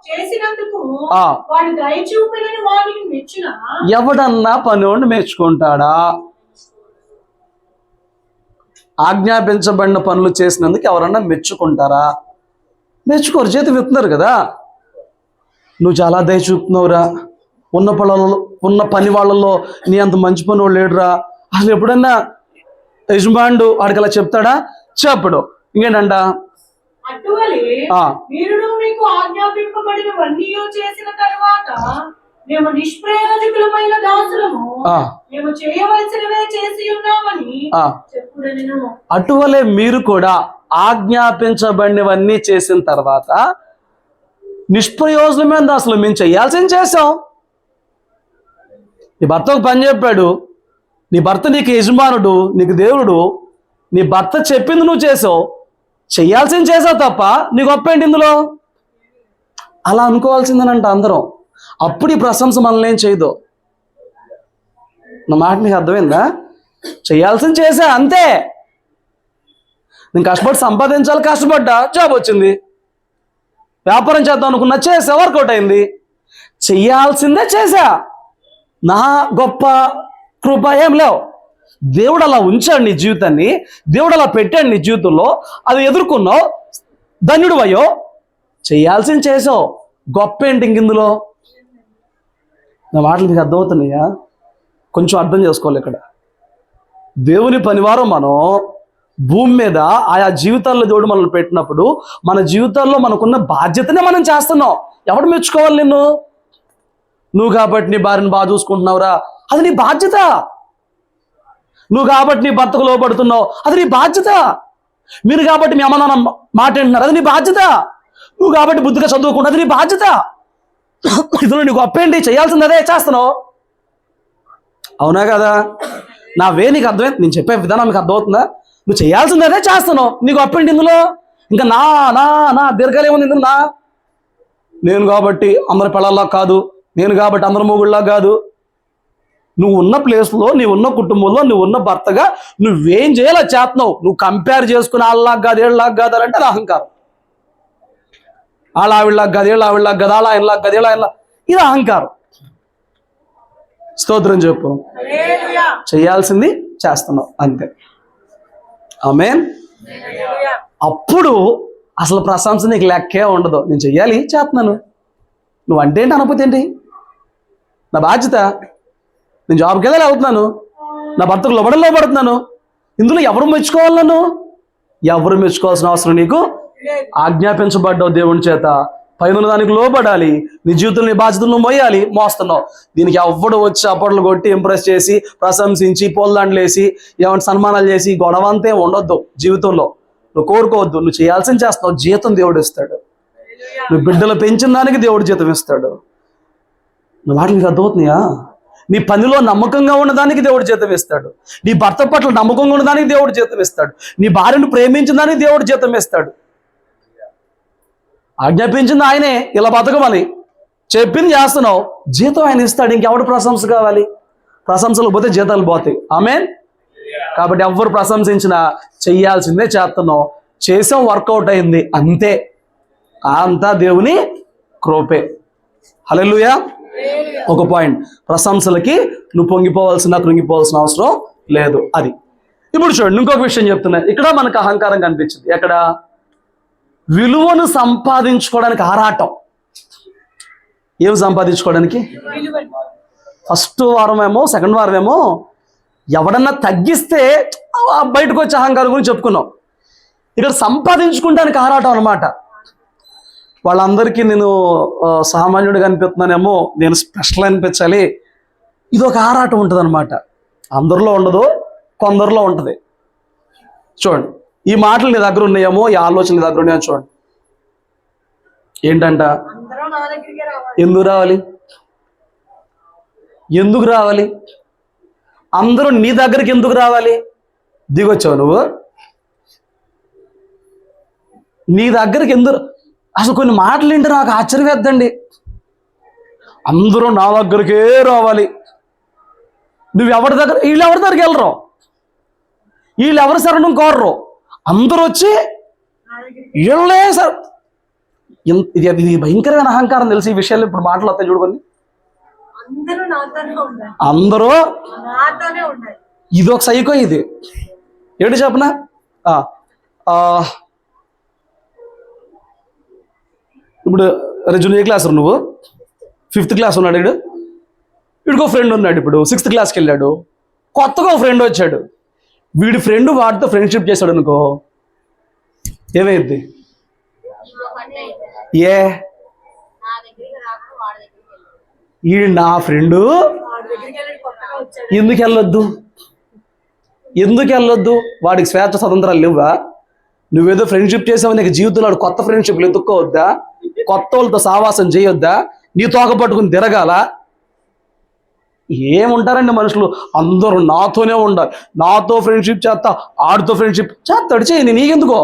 చేసినందుకు వాడు దయ చూపినని వారిని మెచ్చున. ఎవడన్నా పనివాడిని మెచ్చుకుంటాడా? ఆజ్ఞాపించబడిన పనులు చేసినందుకు ఎవరన్నా మెచ్చుకుంటారా? మెచ్చుకోరు, చేతి విత్తున్నారు కదా. నువ్వు చాలా దయ చూపుతున్నావురా, ఉన్న పని వాళ్ళలో నీ అంత మంచి పని వాళ్ళు లేడురా. అసలు ఎప్పుడన్నా యజమానుడు వాడికి అలా చెప్తాడా? చెప్పడు. ఇంకేంటంట, వీరుడు మీకు ఆజ్ఞాపింపబడినవన్నీ చేసిన తరువాత మేము నిష్ప్రయోజకులమైన దాసులము, మేము చేయవలసినవే చేసి ఉన్నామని చెప్పుడెను. అటువలే మీరు కూడా ఆజ్ఞాపించబడినవన్నీ చేసిన తర్వాత నిష్ప్రయోజనమైన దాసులు, మేము చేయాల్సింది చేసాం. నీ భర్త ఒక పని చెప్పాడు, నీ భర్త నీకు యజమానుడు, నీకు దేవుడు, నీ భర్త చెప్పింది నువ్వు చేసావు, చెయ్యాల్సింది చేసావు తప్ప నీ గొప్ప ఏంటి ఇందులో? అలా అనుకోవాల్సిందనంట అందరం. అప్పుడు ఈ ప్రశంస మనల్ని ఏం చేయదు. నా మాట నీకు అర్థమైందా? చేయాల్సింది చేసా అంతే. నేను కష్టపడి సంపాదించాలి, కష్టపడ్డా, జాబ్ వచ్చింది. వ్యాపారం చేద్దాం అనుకున్నా, చేసా, వర్కౌట్ అయింది. చెయ్యాల్సిందే చేసా. నా గొప్ప కృప ఏం లేవు. దేవుడు అలా ఉంచాడు నీ జీవితాన్ని, దేవుడు అలా పెట్టాడు నీ జీవితంలో. అది ఎదుర్కొన్నావు, ధన్యుడు అయ్యో. చేయాల్సింది చేసావు, గొప్ప ఏంటి ఇందులో? నా మాటలు మీకు అర్థమవుతున్నాయా? కొంచెం అర్థం చేసుకోవాలి. ఇక్కడ దేవుని పనివారం మనం భూమి మీద ఆయా జీవితాల్లో దేవుడు మనల్ని పెట్టినప్పుడు మన జీవితాల్లో మనకున్న బాధ్యతనే మనం చేస్తున్నాం. ఎవడు మెచ్చుకోవాలి నిన్ను? నువ్వు కాబట్టి నీ భార్యను బాగా చూసుకుంటున్నావురా, అది నీ బాధ్యత. నువ్వు కాబట్టి నీ భర్తకు లోపడుతున్నావు, అది నీ బాధ్యత. మీరు కాబట్టి మీ అమ్మ నాన్న మాట వింటున్నారు, అది నీ బాధ్యత. నువ్వు కాబట్టి బుద్ధిగా చదువుకుంటా, అది నీ బాధ్యత. ఇందులో నీకు గొప్పేంటి? చేయాల్సింది అదే చేస్తున్నావు. అవునా కదా? నా నీకు అర్థమైంది, నేను చెప్పే విధానం మీకు అర్థమవుతుందా? నువ్వు చేయాల్సింది అదే చేస్తున్నావు, నీకు గొప్పేంటి ఇందులో? ఇంకా నా నా నా దీర్ఘాలు ఏముంది ఇందులో? నేను కాబట్టి అందరి పిల్లల్లా కాదు, నేను కాబట్టి అందరి మొగుళ్ళలా కాదు. నువ్వు ఉన్న ప్లేస్లో, నువ్వు ఉన్న కుటుంబంలో, నువ్వు ఉన్న భర్తగా నువ్వేం చేయాలో చేస్తున్నావు. నువ్వు కంపేర్ చేసుకుని వాళ్ళలాగా కాదు, ఏళ్ళలాగా కాదు అంటే అది అహంకారం. వాళ్ళ ఆవిడలాగా కాదు, ఏళ్ళు ఆవిడలాగా కాదు, వాళ్ళ ఆయనలాగా కాదు, ఏళ్ళ ఆయనలా, ఇది అహంకారం. స్తోత్రం చెప్పు. చేయాల్సింది చేస్తున్నావు అంతే. ఆమేన్. అప్పుడు అసలు ప్రశంస నీకు లెక్కే ఉండదు. నేను చెయ్యాలి, చేస్తున్నాను. నువ్వు అంటే ఏంటి అనకపోతే ఏంటి? నా బాధ్యత. నేను జాబ్కి వెళ్ళాలి, వెళ్తున్నాను. నా భర్తకు లోపడుతున్నాను. ఇందులో ఎవరు మెచ్చుకోవాలి నన్ను? ఎవరు మెచ్చుకోవాల్సిన అవసరం నీకు. ఆజ్ఞాపించబడ్డావు దేవుని చేత, పైన దానికి లోపడాలి. నీ జీవితంలో నీ బాధ్యతలు నువ్వు మోయాలి, మోస్తున్నావు. దీనికి ఎవడు వచ్చి అప్పట్లు కొట్టి ఇంప్రెస్ చేసి ప్రశంసించి పోల్దాండ్లు వేసి ఏమైనా సన్మానాలు చేసి గొడవ అంతే ఉండొద్దు జీవితంలో. నువ్వు కోరుకోవద్దు. నువ్వు చేయాల్సింది చేస్తున్నావు, జీతం దేవుడు ఇస్తాడు. నువ్వు బిడ్డలు పెంచిన దానికి దేవుడు జీతం ఇస్తాడు. నువ్వు వాటికి నీకు అర్థమవుతున్నాయా? నీ పనిలో నమ్మకంగా ఉన్నదానికి దేవుడు జీతం ఇస్తాడు. నీ భర్త పట్ల నమ్మకంగా ఉన్నదానికి దేవుడు జీతం ఇస్తాడు. నీ భార్యను ప్రేమించిన దానికి దేవుడు జీతం ఇస్తాడు. ఆజ్ఞాపించింది ఆయనే, ఇలా బతకమని చెప్పింది చేస్తున్నావు, జీతం ఆయన ఇస్తాడు. ఇంకెవడు ప్రశంస కావాలి? ప్రశంసలు పోతే జీతాలు పోతాయి. ఆమేన్. కాబట్టి ఎవరు ప్రశంసించినా చెయ్యాల్సిందే చేస్తున్నావు. చేసాం, వర్కౌట్ అయింది అంతే. అంతా దేవుని కృపే. హల్లెలూయా. ఒక పాయింట్, ప్రశంసలకి నువ్వు కృంగిపోవాల్సిన అవసరం లేదు. అది ఇప్పుడు చూడండి, ఇంకొక విషయం చెప్తున్నా. ఇక్కడ మనకు అహంకారం కనిపించింది. ఎక్కడ? విలువను సంపాదించుకోవడానికి ఆరాటం. ఏమి సంపాదించుకోవడానికి? ఫస్ట్ వారమేమో, సెకండ్ వారమేమో ఎవడన్నా తగ్గిస్తే బయటకు వచ్చే అహంకారం గురించి చెప్పుకున్నాం. ఇక్కడ సంపాదించుకోవడానికి ఆరాటం అన్నమాట. వాళ్ళందరికీ నేను సామాన్యుడిగా అనిపిస్తున్నానేమో, నేను స్పెషల్ అనిపించాలి, ఇది ఒక ఆరాటం ఉంటుంది అనమాట. అందరిలో ఉండదు, కొందరిలో ఉంటుంది. చూడండి, ఈ మాటలు నీ దగ్గర ఉన్నాయేమో, ఈ ఆలోచన నీ దగ్గర ఉన్నాయో చూడండి. ఏంటంట? ఎందుకు రావాలి? ఎందుకు రావాలి? అందరూ నీ దగ్గరికి ఎందుకు రావాలి? దిగొచ్చావు నువ్వు, నీ దగ్గరికి ఎందుకు? అసలు కొన్ని మాటలు ఏంటి నాకు ఆశ్చర్యవేద్దండి. అందరూ నా దగ్గరికే రావాలి. నువ్వు ఎవరి దగ్గర, వీళ్ళు ఎవరి దగ్గరికి వెళ్ళరు, వీళ్ళు ఎవరి శరణం కోరరు, అందరూ వచ్చి వీళ్ళే సార్. ఇది భయంకరమైన అహంకారం తెలిసి ఈ విషయాలు ఇప్పుడు మాట్లాడతాయి చూడుకొని. అందరూ ఇది ఒక సైకో. ఇది ఏంటి చెప్పనా, ఇప్పుడు రజుని ఏ క్లాస్ నువ్వు? 5th క్లాస్ ఉన్నాడు వీడు. వీడికో ఫ్రెండ్ ఉన్నాడు, ఇప్పుడు 6th క్లాస్కి వెళ్ళాడు. కొత్తగా ఒక ఫ్రెండ్ వచ్చాడు. వీడి ఫ్రెండ్ వాడితో ఫ్రెండ్షిప్ చేశాడు అనుకో, ఏమైంది? ఈ నా ఫ్రెండు ఎందుకు వెళ్ళొద్దు? ఎందుకు వెళ్ళొద్దు? వాడికి స్వేచ్ఛ స్వతంత్రాలు లేవా? నువ్వేదో ఫ్రెండ్షిప్ చేసావు, నీకు జీవితంలో కొత్త ఫ్రెండ్షిప్లు ఎత్తుక్కోవద్దా? కొత్త వాళ్ళతో సావాసం చేయొద్దా? నీ తోక పట్టుకుని తిరగాల? ఏముంటారండి మనుషులు, అందరూ నాతోనే ఉండాలి, నాతో ఫ్రెండ్షిప్ చేస్తా, ఆడితో ఫ్రెండ్షిప్ చేస్తాడు, చేయని నీకెందుకో.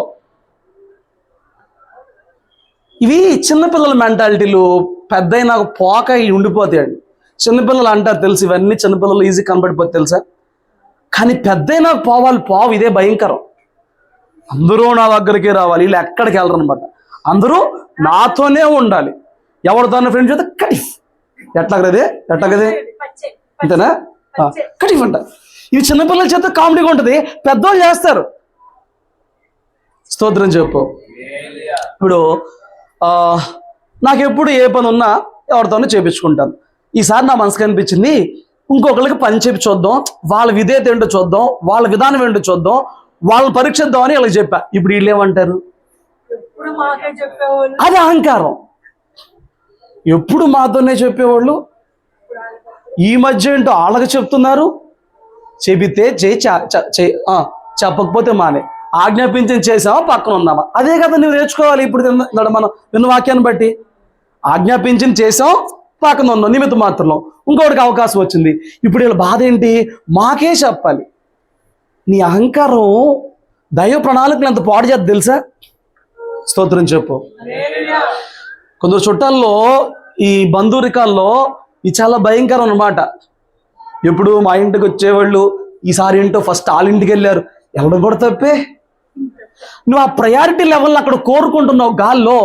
ఇవి చిన్నపిల్లల మెంటాలిటీలు పెద్దయినా పోక ఉండిపోతాయండి. చిన్నపిల్లలు అంటారు తెలుసు, ఇవన్నీ చిన్నపిల్లలు ఈజీ కనబడిపోతే తెలుసా, కానీ పెద్దయినా పోవాలి. పోవు, ఇదే భయంకరం. అందరూ నా దగ్గరికి రావాలి, వీళ్ళు ఎక్కడికి వెళ్ళరు అనమాట. అందరూ నాతోనే ఉండాలి. ఎవరితో ఫ్రెండ్స్ అయితే కటిఫ్, ఎట్లాగదే అంతేనా, కటిఫ్ అంట. ఇవి చిన్నపిల్లల చేత కామెడీగా ఉంటుంది, పెద్దోళ్ళు చేస్తారు. స్తోత్రం చెప్పు. ఇప్పుడు నాకెప్పుడు ఏ పని ఉన్నా ఎవరితోనో చేపించుకుంటాను. ఈసారి నా మనసుకు అనిపించింది, ఇంకొకరికి పని చెప్పి చూద్దాం, వాళ్ళ విధేయత ఏంటో చూద్దాం, వాళ్ళ విధానం ఏంటో చూద్దాం, వాళ్ళని పరీక్షిద్దామని వీళ్ళకి చెప్పా. ఇప్పుడు వీళ్ళు ఏమంటారు? అది అహంకారం. ఎప్పుడు మాతోనే చెప్పేవాళ్ళు, ఈ మధ్య ఏంటో వాళ్ళకి చెప్తున్నారు. చెబితే చెప్పకపోతే మానే, ఆజ్ఞాపించి చేసామా పక్కన ఉన్నామా, అదే కదా నువ్వు నేర్చుకోవాలి. ఇప్పుడు మనం విన్న వాక్యాన్ని బట్టి ఆజ్ఞాపించి చేసాం, పక్కన ఉన్నాం నిమిత్త మాత్రంలో. ఇంకోటికి అవకాశం వచ్చింది. ఇప్పుడు వీళ్ళ బాధ ఏంటి? మాకే చెప్పాలి. నీ అహంకారం దైవ ప్రణాళికలు ఎంత పాడు చేద్ద తెలుసా? స్తోత్రం చెప్పు. కొందరు చుట్టాల్లో, ఈ బంధురికాల్లో ఇది చాలా భయంకరం అన్నమాట. ఎప్పుడు మా ఇంటికి వచ్చేవాళ్ళు ఈసారి ఏంటో ఫస్ట్ వాళ్ళ ఇంటికి వెళ్ళారు, ఎవరు కూడా తప్పే. నువ్వు ఆ ప్రయారిటీ లెవెల్ని అక్కడ కోరుకుంటున్నావు. గాల్లో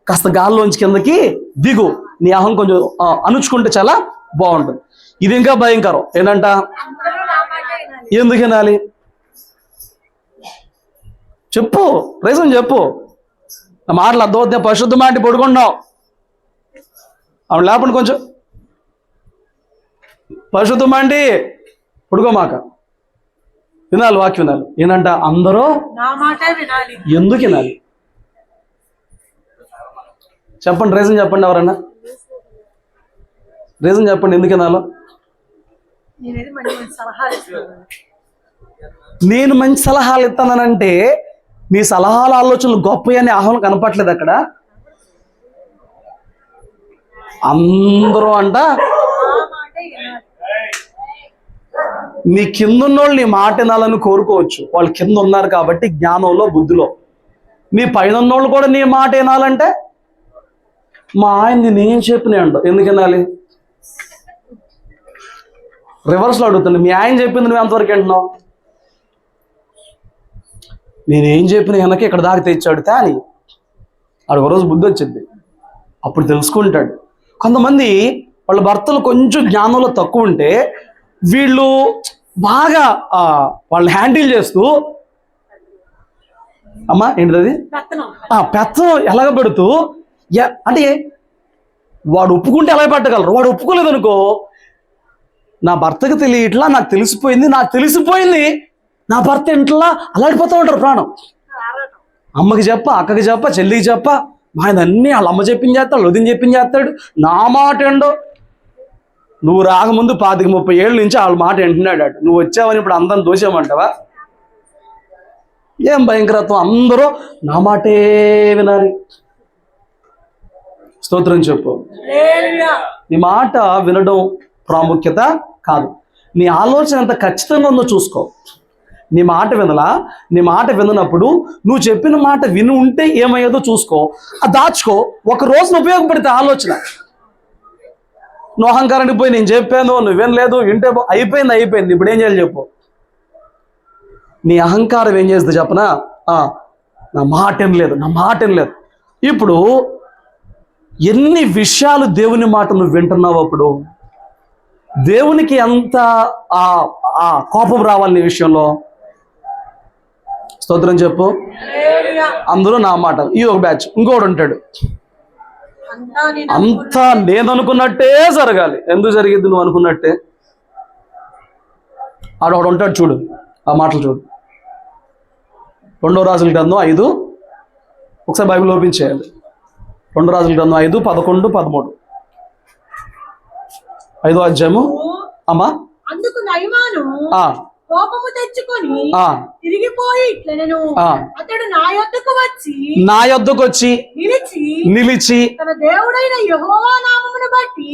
కాస్త గాల్లోంచి కిందకి దిగు, నీ అహం కొంచెం అణుచుకుంటే చాలా బాగుంటుంది. ఇది ఇంకా భయంకరం ఏంటంట, ఎందుకు వినాలి? చెప్పు, రీజన్ చెప్పు. నా మాటలు అర్థమవుతా, పరిశుద్ధ మాట పడుకున్నావు ఆవిడ లేపండి, కొంచెం పరిశుద్ధం అండి పడుకోమాక, వినాలి, వాక్యం వినాలి. ఏంటంట, అందరూ ఎందుకు వినాలి? చెప్పండి, రీజన్ చెప్పండి. ఎవరన్నా రీజన్ చెప్పండి, ఎందుకు వినాలో. నేను మంచి సలహాలు ఇస్తానంటే మీ సలహాల ఆలోచనలు గొప్ప అనే ఆహ్వానం కనపట్లేదు అక్కడ. అందరూ అంట నీ కింద ఉన్నోళ్ళు నీ మాట వినాలని కోరుకోవచ్చు, వాళ్ళు కింద ఉన్నారు కాబట్టి జ్ఞానంలో బుద్ధిలో. నీ పైన ఉన్నోళ్ళు కూడా నీ మాట వినాలంటే, మా ఆయన నేను చెప్పినా అంట ఎందుకు వినాలి? రివర్స్లో అడుగుతుంది, మీ ఆయన చెప్పింది నువ్వు ఎంతవరకు వింటున్నావు? నేనేం చెప్పిన వెనక ఇక్కడ దాకా తెచ్చాడు కానీ ఆడు ఒకరోజు బుద్ధి వచ్చింది, అప్పుడు తెలుసుకుంటాడు. కొంతమంది వాళ్ళ భర్తలు కొంచెం జ్ఞానంలో తక్కువ ఉంటే వీళ్ళు బాగా వాళ్ళని హ్యాండిల్ చేస్తూ, అమ్మా ఏంటిది పెత్తనం ఎలాగ పెడుతూ, అంటే వాడు ఒప్పుకుంటే ఎలాగ పెట్టగలరు, వాడు ఒప్పుకోలేదు అనుకో, నా భర్తకి తెలియట్లా, నాకు తెలిసిపోయింది నా భర్త ఇంట్లో అలాడిపోతూ ఉంటారు ప్రాణం. అమ్మకి చెప్ప, అక్కకి చెప్ప, చెల్లికి చెప్ప, మా ఆయన అన్నీ వాళ్ళ అమ్మ చెప్పింది చేస్తాడు, వదిన చెప్పింది చేస్తాడు, నా మాట ఏండో. నువ్వు రాకముందు 25-30 ఏళ్ళ నుంచి వాళ్ళ మాట వింటున్నాడు. నువ్వు వచ్చావని ఇప్పుడు అందరం దోషేమంటావా? ఏం భయంకరత్వం, అందరూ నా మాటే వినాలి. స్తోత్రం చెప్పు. నీ మాట వినడం ప్రాముఖ్యత కాదు, నీ ఆలోచన ఎంత ఖచ్చితంగా ఉందో చూసుకో. నీ మాట వినలా, నీ మాట వినప్పుడు నువ్వు చెప్పిన మాట విని ఉంటే ఏమయ్యేదో చూసుకో, అది దాచుకో. ఒక రోజున ఉపయోగపడితే ఆలోచన, నువ్వు అహంకారానికి పోయి నేను చెప్పాను నువ్వేం లేదు వింటే అయిపోయింది ఇప్పుడు ఏం చేయాలి చెప్పు. నీ అహంకారం ఏం చేస్తుంది చెప్పనా, నా మాట ఏం లేదు. ఇప్పుడు ఎన్ని విషయాలు దేవుని మాట నువ్వు వింటున్నావు, అప్పుడు దేవునికి ఎంత కోపం రావాలి నీ విషయంలో. స్తోత్రం చెప్పు. అందరూ నా మాట. ఈ ఒక బ్యాచ్ ఇంకోటి ఉంటాడు, అంతా నేను అనుకున్నట్టే జరగాలి. ఎందుకు జరిగింది నువ్వు అనుకున్నట్టే? ఆడొకడు ఉంటాడు చూడు, ఆ మాటలు చూడు. 2 రాజుల గ్రంథం 5, ఒకసారి బైబిల్ ఓపెన్ చేయాలి. 2 రాజుల గ్రంథం 5, 11, 13. 5వ అధ్యాయము. అమ్మా, అందుకు నయమాను కోపము తెచ్చుకొని తిరిగిపోయి ఇట్లనెను, అతడు నా యొద్దకు వచ్చి నిలిచి తన దేవుడైన యెహోవా నామమును బట్టి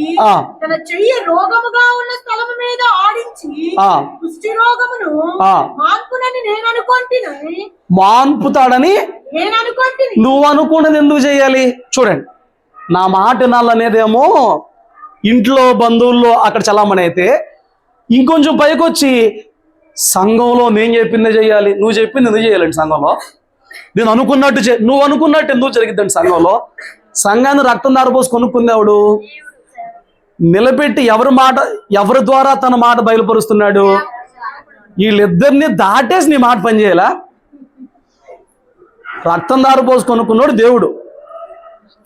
తన చెయ్యి రోగముగా ఉన్న స్థలము మీద ఆడించి కుష్టి రోగమును మాన్పునని నేను అనుకుంటున్నాను. మాన్పుతాడని నువ్వు అనుకున్నది ఎందుకు చేయాలి? చూడండి, నా మాట వినాలనేదేమో ఇంట్లో బంధువుల్లో అక్కడ చలామణి అయితే, ఇంకొంచెం పైకి వచ్చి సంఘంలో నేను చెప్పిందే చేయాలి, నువ్వు చెప్పింది ఎందుకు చేయాలండి సంఘంలో? నేను అనుకున్నట్టు నువ్వు అనుకున్నట్టు ఎందుకు జరిగిద్దండి సంఘంలో? సంఘాన్ని రక్తం దారపోసి కొనుక్కునేవాడు నిలబెట్టి ఎవరి ద్వారా తన మాట బయలుపరుస్తున్నాడు? వీళ్ళిద్దరిని దాటేసి నీ మాట పని చేయాలా? రక్తం దారపోసి కొనుక్కున్నాడు దేవుడు,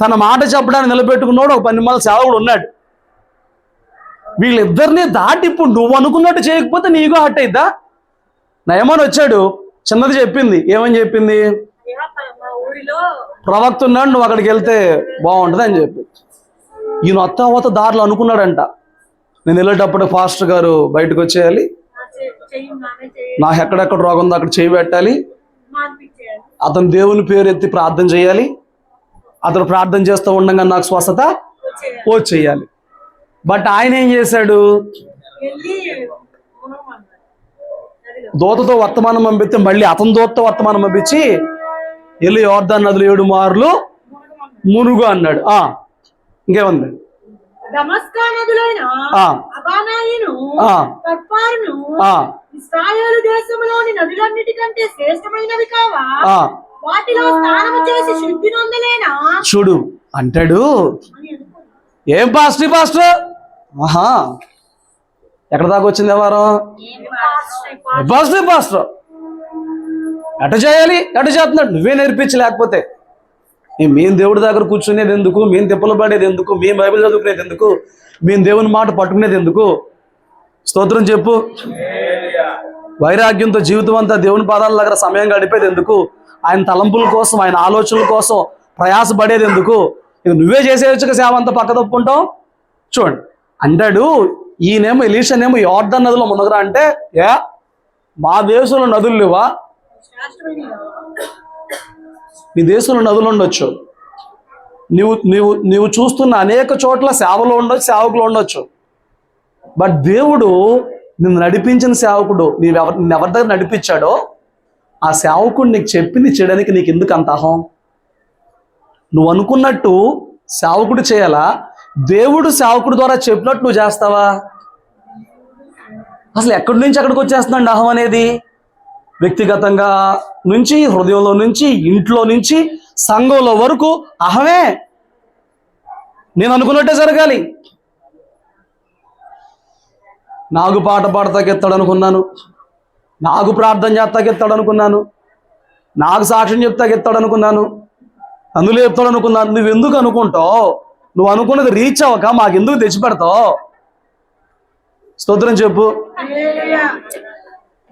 తన మాట చెప్పడానికి నిలబెట్టుకున్నాడు ఒక 10 మంది సేవకుడు ఉన్నాడు. వీళ్ళిద్దరిని దాటి ఇప్పుడు నువ్వు అనుకున్నట్టు చేయకపోతే నీకు హట్ అయిద్దా? నయమాను వచ్చాడు, చిన్నది చెప్పింది. ఏమని చెప్పింది? ప్రవక్త ఉన్నాడు, నువ్వు అక్కడికి వెళ్తే బాగుంటుంది అని చెప్పి. ఈయన అత్త దారిలో అనుకున్నాడంట, నేను వెళ్ళేటప్పుడు పాస్టర్ గారు బయటకు వచ్చేయాలి, నాకు ఎక్కడెక్కడ రోగం ఉందో అక్కడ చేయి పెట్టాలి, అతను దేవుని పేరు ఎత్తి ప్రార్థన చేయాలి, అతను ప్రార్థన చేస్తూ ఉండగా నాకు స్వస్థత వచ్చేయాలి. బట్ ఆయన ఏం చేశాడు? దూతతో వర్తమానం పంపిస్తే మళ్ళీ అతని దూతతో వర్తమానం పంపించి వెళ్ళి యోర్దాను నదులు 7 మార్లు మునుగు అన్నాడు. ఇంకేముంది? దమస్కా నదులైన అబానాయిను, తర్పారును ఇశ్రాయేలు దేశంలోని నదులన్నిటికంటే శ్రేష్టమైనవి కావా? వాటిలో స్నానము చేసి శుద్ధి నొందలేనా? చూడు అంటాడు. ఏం పాస్టర్ ఎక్కడ దాకా వచ్చింది ఎవరు? పాస్టర్ ఎట చేయాలి, ఎట చేస్తున్నాడు, నువ్వే నేర్పించి. లేకపోతే మేము దేవుడి దగ్గర కూర్చునేది ఎందుకు, మేము తిప్పలు పడేది ఎందుకు, మేము బైబిల్ చదువుకునేది ఎందుకు, మేము దేవుని మాట పట్టుకునేది ఎందుకు? స్తోత్రం చెప్పు. వైరాగ్యంతో జీవితం అంతా దేవుని పాదాల దగ్గర సమయం గడిపేది ఎందుకు? ఆయన తలంపుల కోసం, ఆయన ఆలోచనల కోసం ప్రయాసపడేది ఎందుకు? ఇక నువ్వే చేసేయచ్చుగా సేవ అంతా పక్క తప్పుకుంటావు. చూడండి అంటాడు, ఈయనేమో ఎలీషానేమో యోర్దాను నదిలో మునగరా అంటే, మా దేశంలో నదులు లేవా? నీ దేశంలో నదులు ఉండొచ్చు, నువ్వు చూస్తున్న అనేక చోట్ల సేవలో ఉండొచ్చు, సేవకులు ఉండొచ్చు. బట్ దేవుడు నిన్ను నడిపించిన సేవకుడు నిన్ను ఎవరి దగ్గర నడిపించాడో ఆ సేవకుడు నీకు చెప్పింది చేయడానికి నీకు ఎందుకు అంత అహం? నువ్వు అనుకున్నట్టు సేవకుడు చేయాలా? దేవుడు సేవకుడు ద్వారా చెప్పినట్టు నువ్వు చేస్తావా? అసలు ఎక్కడి నుంచి ఎక్కడికి వచ్చేస్తుందండి అహం అనేది? వ్యక్తిగతంగా నుంచి, హృదయంలో నుంచి, ఇంట్లో నుంచి, సంఘంలో వరకు అహమే. నేను అనుకున్నట్టే జరగాలి. నాకు పాట పాడతాకెత్తాడు అనుకున్నాను, నాకు ప్రార్థన చేస్తాకెత్తాడు అనుకున్నాను, నాకు సాక్ష్యం చెప్తాకెత్తాడు అనుకున్నాను, అందులో చెప్తాడు అనుకున్నాను. నువ్వు ఎందుకు అనుకుంటావు? నువ్వు అనుకున్నది రీచ్ అవ్వక మాకెందుకు తెచ్చిపెడతావు? స్తోత్రం చెప్పు.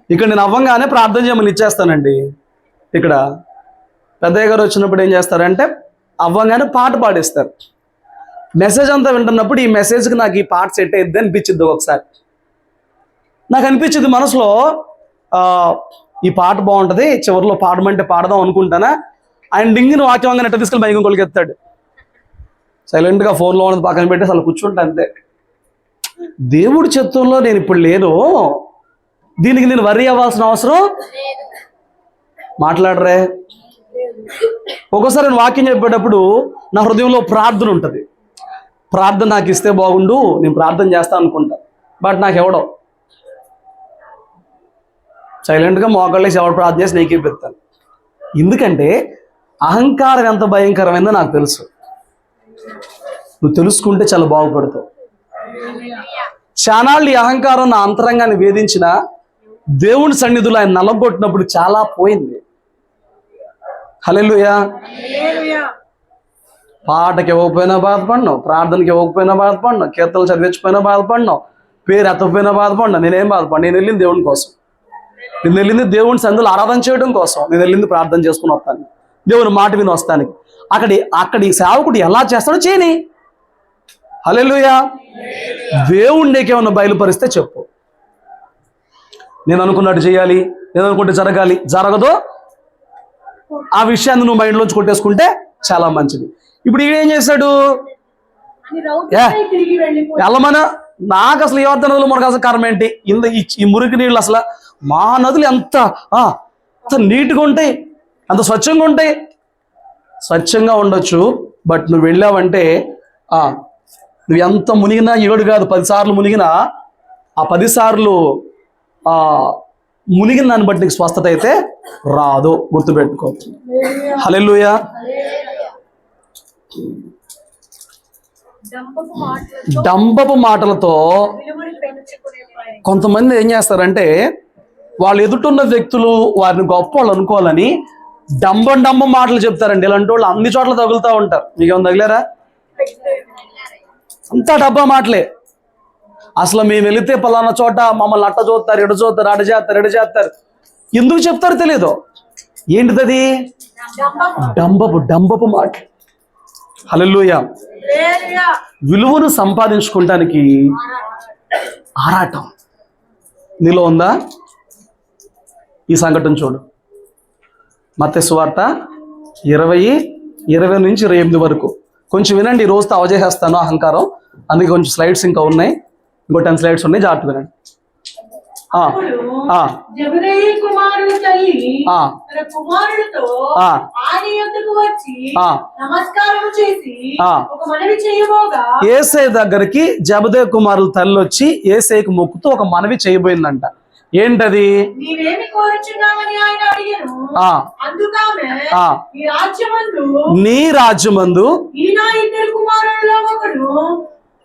ఇక్కడ నేను అవ్వంగానే ప్రార్థన చేయమని ఇచ్చేస్తానండి. ఇక్కడ పెద్దయ్య గారు వచ్చినప్పుడు ఏం చేస్తారంటే అవ్వంగానే పాట పాడిస్తారు. మెసేజ్ అంతా వింటున్నప్పుడు ఈ మెసేజ్కి నాకు ఈ పాట సెట్ అయ్యిద్ది అనిపించింది. ఒకసారి నాకు అనిపించింది మనసులో, ఈ పాట బాగుంటుంది, చివరిలో పాడమంటే పాడదాం అనుకుంటానా. ఆయన డింగిని వాక్యం ఎట్ట తీసుకెళ్ళి మైకం కొలికెత్తాడు. సైలెంట్గా ఫోన్లో ఉన్నది పక్కన పెట్టి అసలు కూర్చుంటా అంతే. దేవుడి చిత్తంలో నేను ఇప్పుడు లేను, దీనికి నేను వర్రీ అవ్వాల్సిన అవసరం మాట్లాడరే. ఒక్కోసారి నేను వాక్యం చెప్పేటప్పుడు నా హృదయంలో ప్రార్థన ఉంటుంది. ప్రార్థన నాకు ఇస్తే బాగుండు, నేను ప్రార్థన చేస్తాను అనుకుంటా. బట్ నాకు ఎవడో సైలెంట్గా మోకాళ్ళేసి ఎవడు ప్రార్థన చేసి నీకే పెడతాను. ఎందుకంటే అహంకారం ఎంత భయంకరమైందో నాకు తెలుసు. నువ్వు తెలుసుకుంటే చాలా బాగుపడతావు. చానాళ్ళు ఈ అహంకారం నా అంతరంగాన్ని వేధించిన దేవుని సన్నిధిలో ఆయన నలగొట్టినప్పుడు చాలా పోయింది. హల్లెలూయా. పాటకి ఇవ్వకపోయినా బాధపడినావు, ప్రార్థనకి ఇవ్వకపోయినా బాధపడినావు, కీర్తనలు చదివించకపోయినా బాధపడినావు, పేరు ఎత్తకపోయినా బాధపడినా. నేనేం బాధపడి, నేను వెళ్ళింది దేవుని కోసం. నేను వెళ్ళింది దేవుని సన్నిధిలో ఆరాధన చేయడం కోసం. నేను వెళ్ళింది ప్రార్థన చేసుకుని వస్తాను, దేవుని మాట విని వస్తానికి. అక్కడి సేవకుడు ఎలా చేస్తాడో చేయని. హల్లెలూయా. దేవుడు నీకేమన్నా బయలుపరిస్తే చెప్పు. నేను అనుకున్నట్టు చేయాలి, నేను అనుకుంటే జరగాలి, జరగదో ఆ విషయాన్ని నువ్వు మైండ్లోంచి కొట్టేసుకుంటే చాలా మంచిది. ఇప్పుడు ఈయన ఏం చేశాడు? వెళ్ళమనా నాకు అసలు యువత నదులు మనకు అసలు కారణం ఏంటి? ఈ మురికి నీళ్ళు అసలు మా నదులు ఎంత నీట్గా ఉంటాయి, అంత స్వచ్ఛంగా ఉంటాయి. స్వచ్ఛంగా ఉండొచ్చు, బట్ నువ్వు వెళ్ళావంటే నువ్వు ఎంత మునిగినా 7 కాదు 10 సార్లు మునిగినా ఆ 10 సార్లు మునిగిన దాన్ని బట్టి నీకు స్వస్థత అయితే రాదు. గుర్తుపెట్టుకో. హల్లెలూయా. డంబపు మాటలతో కొంతమంది ఏం చేస్తారంటే వాళ్ళు ఎదుటిన్న వ్యక్తులు వారిని గొప్ప వాళ్ళు అనుకోవాలని డంబ మాటలు చెప్తారండి. ఇలాంటి వాళ్ళు అన్ని చోట్ల తగులుతూ ఉంటారు. మీకేమైనా తగిలేరా? అంతా డబ్బా మాటలే. అసలు మేము వెళితే పలానా చోట మమ్మల్ని అట్ట చూస్తారు, ఎడ చూస్తారు, ఎడ చేస్తారు. ఎందుకు చెప్తారో తెలియదు. ఏంటిది? డంబపు మాటలు. హల్లెలూయా. విలువను సంపాదించుకోవటానికి ఆరాటం నీలో ఉందా? ఈ సంఘటన చూడు. మత్తయి సువార్త 20 నుంచి 28 వరకు కొంచెం వినండి. ఈ రోజుతో అవజేసేస్తాను అహంకారం, అందుకే కొంచెం స్లైడ్స్ ఇంకా ఉన్నాయి. ఇంకో 10 స్లైడ్స్ ఉన్నాయి, జాగ్రత్త వినండి. జెబెదయి కుమారుల తల్లి తన కుమారుడితో ఆయన యొద్దకు వచ్చి నమస్కారం చేసి ఒక మనవి చేయబోగా యేసయ్య దగ్గరికి జెబెదయి కుమారుల తల్లి వచ్చి యేసయ్యకు మొక్కుతూ ఒక మనవి చేయబోయిందంట. ఏంటది? నీవేమి కోరుచున్నావని ఆయన అడిగాను. అందుకామె నీ రాజ్యమందు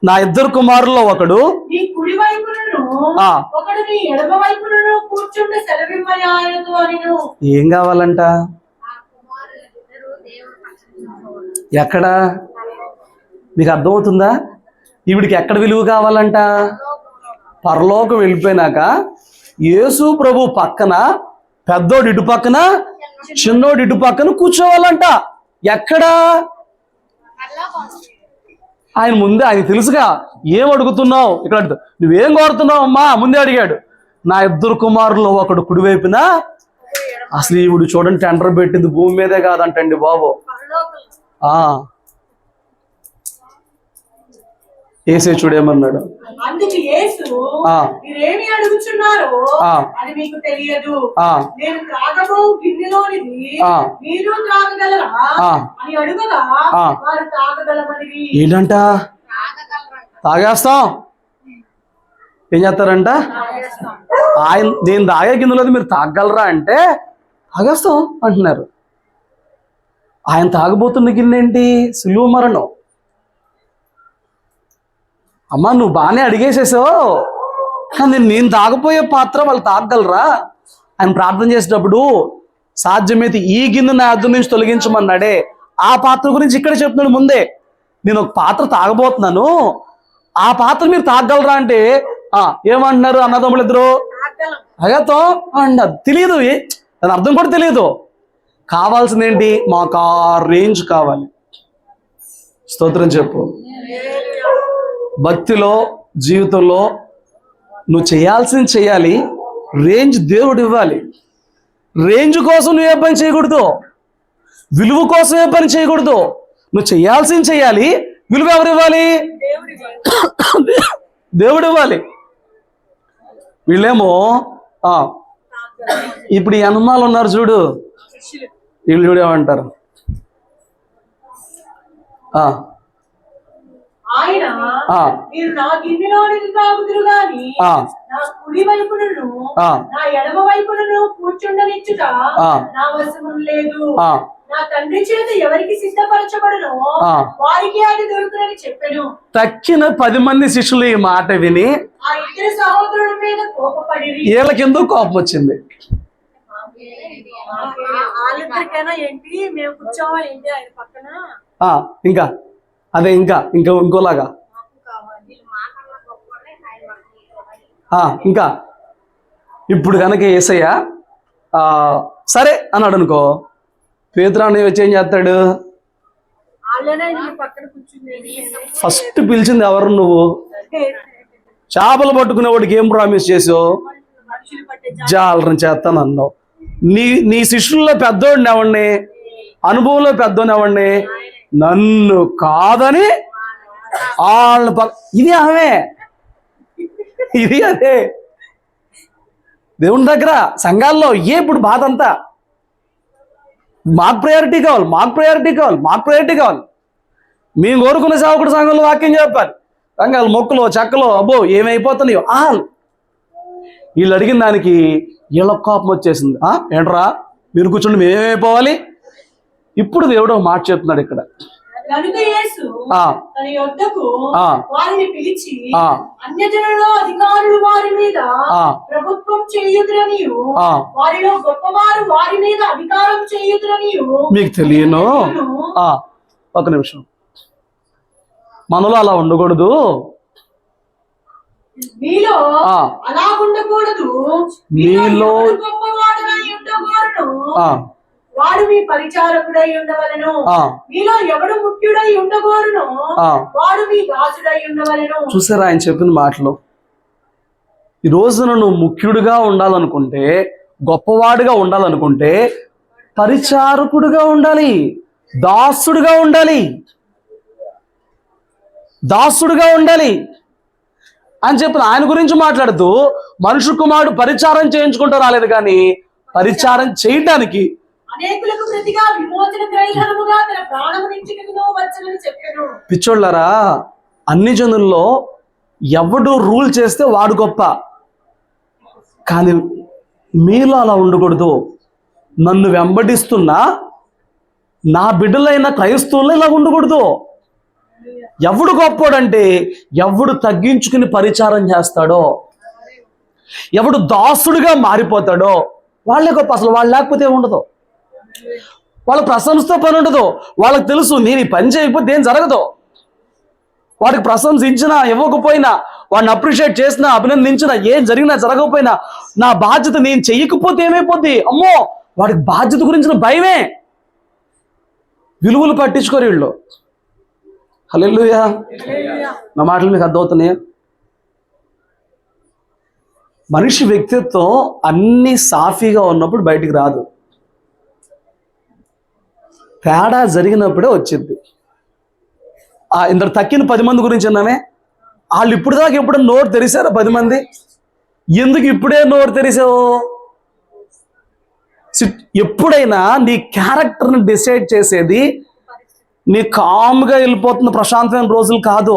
నా ఇద్దరు కుమారుల్లో ఒకడు నీ కుడి వైపును ఒకడు నీ ఎడమ వైపును కూర్చుంటే సెలవిమ్మని ఆయనతో అనిను. ఏం కావాలంట? ఎక్కడ? మీకు అర్థమవుతుందా? ఈవిడికి ఎక్కడ విలువ కావాలంట? పరలోకం వెళ్ళిపోయినాక యేసు ప్రభు పక్కన పెద్దోడు ఇటు పక్కన, చిన్నోడు ఇటు పక్కన కూర్చోవాలంట. ఎక్కడ? ఆయన ముందే, ఆయన తెలుసుగా ఏం అడుగుతున్నావు. ఇక్కడ నువ్వేం కోరుతున్నావు అమ్మా? ముందే అడిగాడు. నా ఇద్దరు కుమారుల్లో ఒకడు కుడివైపున. అసలు ఈవిడు చూడండి, టెండర్ పెట్టింది భూమి మీదే కాదంటండి బాబు. యేసే చూడేమన్నాడు? అందుకు యేసు, మీరేమి అడుగుచున్నారో అది మీకు తెలియదు. నేను త్రాగబో గిన్నెలోనిది మీరు త్రాగగలరా అని అడుగగా వారు త్రాగగలమని. ఏంటంట? తాగేస్తాం. ఏం చేస్తారంట? నేను తాగే గిన్నెలో మీరు తాగగలరా అంటే తాగేస్తాం అంటున్నారు. ఆయన తాగబోతున్న గిన్నె ఏంటి? సిలువ మరణం. అమ్మా నువ్వు బాగానే అడిగేసేసావు, కానీ నేను తాగపోయే పాత్ర వాళ్ళు తాగగలరా? ఆయన ప్రార్థన చేసేటప్పుడు సాధ్యమైతే ఈ గిన్నె నా యొద్ద నుంచి తొలగించమన్నాడే, ఆ పాత్ర గురించి ఇక్కడ చెప్తున్నాడు ముందే. నేను ఒక పాత్ర తాగబోతున్నాను, ఆ పాత్ర మీరు తాగగలరా అంటే ఏమంటున్నారు అన్నదమ్ములు ఇద్దరు? అగతో అన్నారు. తెలియదు, దాని అర్థం కూడా తెలియదు. కావాల్సింది ఏంటి? మాకు ఆ రేంజ్ కావాలి. స్తోత్రం చెప్పు. భక్తిలో, జీవితంలో నువ్వు చేయాల్సింది చేయాలి, రేంజ్ దేవుడు ఇవ్వాలి. రేంజ్ కోసం నువ్వు ఏ పని చేయకూడదు, విలువ కోసం ఏ పని చేయకూడదు. నువ్వు చేయాల్సింది చేయాలి, విలువ ఎవరు ఇవ్వాలి? దేవుడు ఇవ్వాలి. వీళ్ళేమో ఇప్పుడు ఈ అనుమానాలు ఉన్నారు చూడు, వీళ్ళు చూడేమంటారు? ఆయన ఆ, మీరు నా గిన్నెలోనికి తాగుదురు గాని ఆ, నా కుడి వైపునను ఆ, నా ఎడమ వైపునను కూర్చుండనిచ్చుట ఆ, నా వశము లేదు. ఆ, నా తండ్రి చేత ఎవరికి సిద్ధపరచబడునో ఆ. వారికి అది దొరుకునని చెప్పెను. తక్కిన 10 మంది శిష్యులు ఈ మాట విని ఆ ఇద్దరు సహోదరుల మీద కోపపడిరి. వీళ్ళకెందుకు కోపం వచ్చింది? వాళ్ళిద్దరికైనా ఏంటి, మేము కూర్చోవా ఏంటి ఆయన పక్కన, ఆ, ఇంకా అదే ఇంకోలాగా ఇంకా ఇప్పుడు కనుక యేసయ్య సరే అన్నాడు అనుకో, పేతురాని వచ్చి ఏం చేస్తాడు? వాళ్ళనే నీ పక్కన కూర్చుంది. ఫస్ట్ పిలిచింది ఎవరు? నువ్వు. చేపలు పట్టుకునేవాడికి ఏం ప్రామిస్ చేసావు? మనుషులు పట్టే జాలరం చేస్తాను అన్నావు. నీ శిష్యుల్లో పెద్దోడిని ఎవడిని, అనుభవంలో పెద్దోని ఎవడిని? నన్ను కాదని వాళ్ళ ఇది ఆమె, ఇది అదే దేవుని దగ్గర సంఘాల్లో ఇప్పుడు బాధ అంతా. మాకు ప్రయారిటీ కావాలి, మాకు ప్రయారిటీ కావాలి, మాకు ప్రయారిటీ కావాలి. మేము కోరుకునే సేవకుడు సంఘంలో వాక్యం చెప్పాలి. సంఘాలు మొక్కలు చెక్కలు అబ్బో ఏమైపోతున్నాయో వీళ్ళు అడిగిన దానికి వీళ్ళ కోపం వచ్చేసింది. ఏంట్రా మీరు కూర్చుండి మేమేమైపోవాలి? ఇప్పుడు దేవుడు ఒక మాట చెప్తున్నాడు ఇక్కడ. కనుక యేసు తన యొద్దకు ఆ, వారిని పిలిచి ఆ, అన్యజనులలో అధికారులు వారి మీద ప్రభుత్వం చేయుదురనియు వారిలో గొప్పవారు వారి మీద అధికారం చేయుదురనియు మీకు తెలియను. ఒక నిమిషం, మనలో అలా ఉండకూడదు. మీలో అలా ఉండకూడదు. మీలో గొప్పవాడునై ఉండకూడదు, వాడు మీ పరిచారకుడై ఉండవలెను. మీలో ఎవడు ముఖ్యుడై ఉండగోరునో వాడు మీ దాసుడై ఉండవలెను. చూసారా ఆయన చెప్పిన మాటలు? ఈ రోజున నువ్వు ముఖ్యుడిగా ఉండాలనుకుంటే, గొప్పవాడిగా ఉండాలనుకుంటే పరిచారకుడుగా ఉండాలి, దాసుడుగా ఉండాలి, దాసుడుగా ఉండాలి అని చెప్పిన ఆయన గురించి మాట్లాడుతూ, మనుషు కుమారుడు పరిచారం చేయించుకుంటూ రాలేదు కానీ పరిచారం చేయటానికి అనేకులకు ప్రతిగా విమోచన గ్రహణముగా తన ప్రాణమునిచ్చుటకును వచ్చెనని చెప్పెను. పిచ్చోళ్ళరా, అన్ని జనుల్లో ఎవడు రూల్ చేస్తే వాడు గొప్ప, కానీ మీలో అలా ఉండకూడదు. నన్ను వెంబడిస్తున్నా నా బిడ్డలైన క్రైస్తవుల్లో ఇలా ఉండకూడదు. ఎవడు గొప్పోడంటే ఎవడు తగ్గించుకుని పరిచారం చేస్తాడో, ఎవడు దాసుడుగా మారిపోతాడో వాళ్ళే గొప్ప. అసలు వాళ్ళు లేకపోతే ఉండదు, వాళ్ళ ప్రశంసతో పని ఉండదు. వాళ్ళకి తెలుసు నేను ఈ పని చేయకపోతే ఏం జరగదు. వాడికి ప్రశంసించినా ఇవ్వకపోయినా, వాడిని అప్రిషియేట్ చేసినా అభినందించినా, ఏం జరిగినా జరగకపోయినా నా బాధ్యత నేను చెయ్యకపోతే ఏమైపోద్ది, అమ్మో వాడికి బాధ్యత గురించిన భయమే. విలువలు పట్టించుకోరు వీళ్ళు. హల్లెలూయా. నా మాటలు మీకు అర్థమవుతున్నాయా? మనిషి వ్యక్తిత్వం అన్ని సాఫీగా ఉన్నప్పుడు బయటికి రాదు, తేడా జరిగినప్పుడే వచ్చింది. ఇంత తక్కిన 10 మంది గురించి అన్నామే, వాళ్ళు ఇప్పుడు దాకా ఎప్పుడు నోరు తెరిసారా? 10 మంది ఎందుకు ఇప్పుడే నోరు తెరిసావు? ఎప్పుడైనా నీ క్యారెక్టర్ని డిసైడ్ చేసేది నీ కామ్గా వెళ్ళిపోతున్న ప్రశాంతమైన రోజులు కాదు,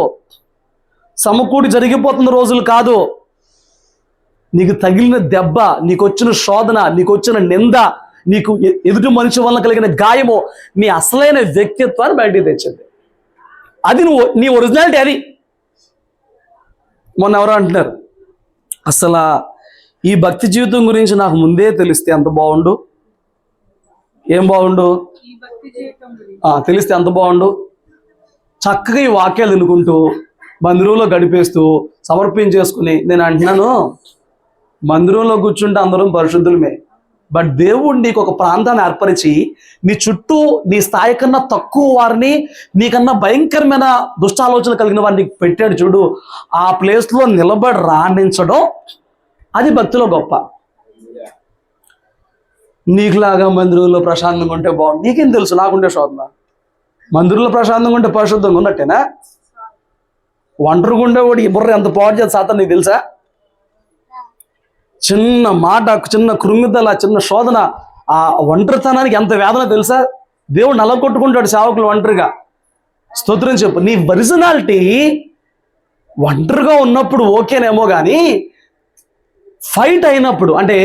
సమకూడి జరిగిపోతున్న రోజులు కాదు. నీకు తగిలిన దెబ్బ, నీకు వచ్చిన శోధన, నీకు వచ్చిన నింద, నీకు ఎదుటి మనిషి వల్ల కలిగిన గాయము నీ అసలైన వ్యక్తిత్వాన్ని బయటికి తెచ్చింది. అది నీ ఒరిజినాలిటీ. అది మొన్న ఎవరో అంటున్నారు, అసలు ఈ భక్తి జీవితం గురించి నాకు ముందే తెలిస్తే ఎంత బాగుండు. ఏం బాగుండు? తెలిస్తే ఎంత బాగుండు. చక్కగా ఈ వాక్యాలు వినుకుంటూ మందిరంలో గడిపేస్తూ సమర్పించేసుకుని, నేను అంటున్నాను మందిరంలో కూర్చుంటే అందరం పరిశుద్ధులమే, బట్ దేవుడు నీకు ఒక ప్రాంతాన్ని ఏర్పరిచి నీ చుట్టూ నీ స్థాయి కన్నా తక్కువ వారిని, నీకన్నా భయంకరమైన దుష్టాలోచన కలిగిన వారిని పెట్టాడు చూడు. ఆ ప్లేస్లో నిలబడి రాణించడం అది భక్తిలో గొప్ప. నీకులాగా మందిరంలో ప్రశాంతంగా ఉంటే బాగుంది. నీకేం తెలుసు? నాకుండే శోధన. మందిరంలో ప్రశాంతంగా ఉంటే పరిశుద్ధంగా ఉన్నట్టేనా? ఒంటరిగా ఉండేవాడు ఈ బుర్ర ఎంత పాడు చేసి సాతాను నీకు తెలుసా? చిన్న మాట, చిన్న కృంగిదల, చిన్న శోధన, ఆ ఒంటరితనానికి ఎంత వేదన తెలుసా? దేవుడు నలగొట్టుకుంటాడు సేవకులు ఒంటరిగా. స్తోత్రం చెప్పు. నీ ఒరిజినాలిటీ ఒంటరిగా ఉన్నప్పుడు ఓకేనేమో కానీ ఫైట్ అయినప్పుడు, అంటే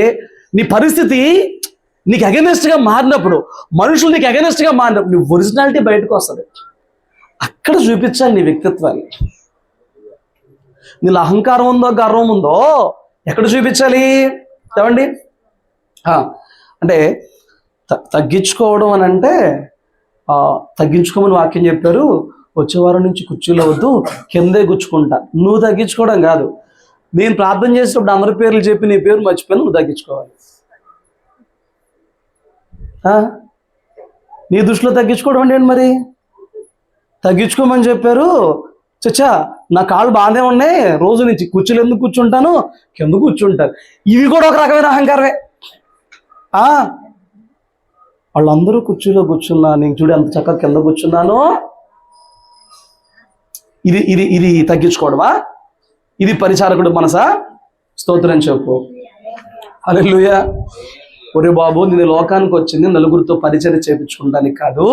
నీ పరిస్థితి నీకు అగెనెస్ట్గా మారినప్పుడు, మనుషులు నీకు అగెనెస్ట్గా మారినప్పుడు నీ ఒరిజినాలిటీ బయటకు వస్తుంది. అక్కడ చూపించాలి నీ వ్యక్తిత్వాన్ని. నీలో అహంకారం ఉందో గర్వం ఉందో ఎక్కడ చూపించాలి ఏమండి? అంటే తగ్గించుకోవడం అని అంటే తగ్గించుకోమని వాక్యం చెప్పారు. వచ్చే వారం నుంచి కుర్చీలో వద్దు, కిందే గుచ్చుకుంటా. నువ్వు తగ్గించుకోవడం కాదు. నేను ప్రార్థన చేసినప్పుడు అందరి పేర్లు చెప్పి నీ పేరు మర్చిపోయినా నువ్వు తగ్గించుకోవాలి. నీ దృష్టిలో తగ్గించుకోవడం అంటే మరి తగ్గించుకోమని చెప్పారు. చచ్చా నా కాళ్ళు బాగానే ఉన్నాయి, రోజు నుంచి కుర్చీలు ఎందుకు కూర్చుంటాను, కింద కూర్చుంటారు. ఇవి కూడా ఒక రకమైన అహంకారమే. వాళ్ళందరూ కుర్చీలో కూర్చున్నా, నేను చూడు ఎంత చక్కగా కింద కూర్చున్నాను. ఇది ఇది ఇది తగ్గించుకోవడమా? ఇది పరిచారకుడు మనసా? స్తోత్రం చెప్పు. హల్లెలూయా. ఒరే బాబు, నేను లోకానికి వచ్చింది నలుగురితో పరిచయం చేయించుకోవడానికి కాదు,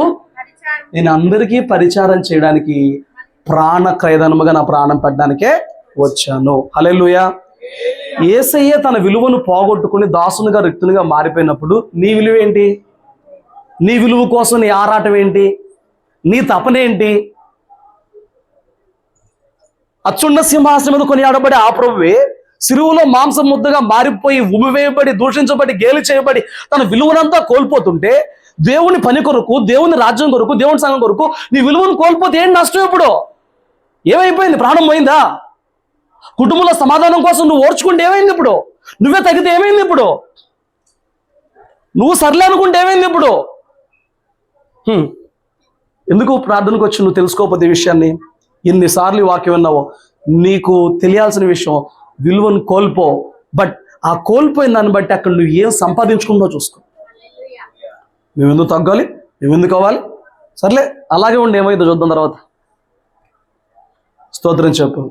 నేను అందరికీ పరిచారం చేయడానికి, ప్రాణ క్రయధనముగా నా ప్రాణం పెట్టడానికే వచ్చాను. హల్లెలూయా. యేసయ్య తన విలువను పోగొట్టుకుని దాసునిగా రిక్తునిగా మారిపోయినప్పుడు నీ విలువ ఏంటి? నీ విలువ కోసం నీ ఆరాటం ఏంటి? నీ తపనేంటి? అచ్చున్న సింహాసనం మీద కొనియాడబడి ఆ ప్రభువే సిలువలో మాంసం ముద్దగా మారిపోయి ఉమివేయబడి దూషించబడి గేలి చేయబడి తన విలువనంతా కోల్పోతుంటే, దేవుని పని కొరకు, దేవుని రాజ్యం కొరకు, దేవుని సంఘం కొరకు నీ విలువను కోల్పోతే ఏంటి నష్టం? ఇప్పుడు ఏమైపోయింది? ప్రాణం పోయిందా? కుటుంబంలో సమాధానం కోసం నువ్వు ఓర్చుకుంటే ఏమైంది? ఇప్పుడు నువ్వే తగ్గితే ఏమైంది? ఇప్పుడు నువ్వు సర్లే అనుకుంటే ఏమైంది? ఇప్పుడు ఎందుకు ప్రార్థనకు వచ్చి నువ్వు తెలుసుకోకపోతే ఈ విషయాన్ని? ఎన్నిసార్లు వాక్యం విన్నావో. నీకు తెలియాల్సిన విషయం, విలువను కోల్పో. బట్ ఆ కోల్పోయిన దాన్ని బట్టి అక్కడ నువ్వు ఏం సంపాదించుకుందో చూసుకో. మేము ఎందుకు తగ్గాలి, మేము ఎందుకు అవ్వాలి? సర్లే అలాగే ఉండి ఏమైందో చూద్దాం తర్వాత. స్తోత్రం చెప్పు.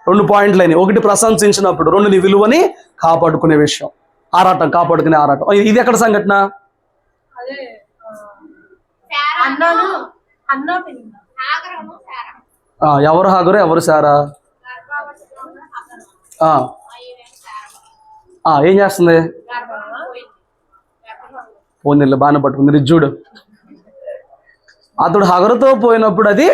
2 పాయింట్లు అయినాయి. 1 ప్రశంసించినప్పుడు, 2 నీ విలువని కాపాడుకునే విషయం, ఆరాటం, కాపాడుకునే ఆరాటం. ఇది ఎక్కడ సంఘటన? ఎవరు హాగరు, ఎవరు సారా? ఏం చేస్తుంది? పోనీళ్ళు బాగానే పట్టుకుంది. రిజ్జుడు అతడు హగరుతో పోయినప్పుడు అది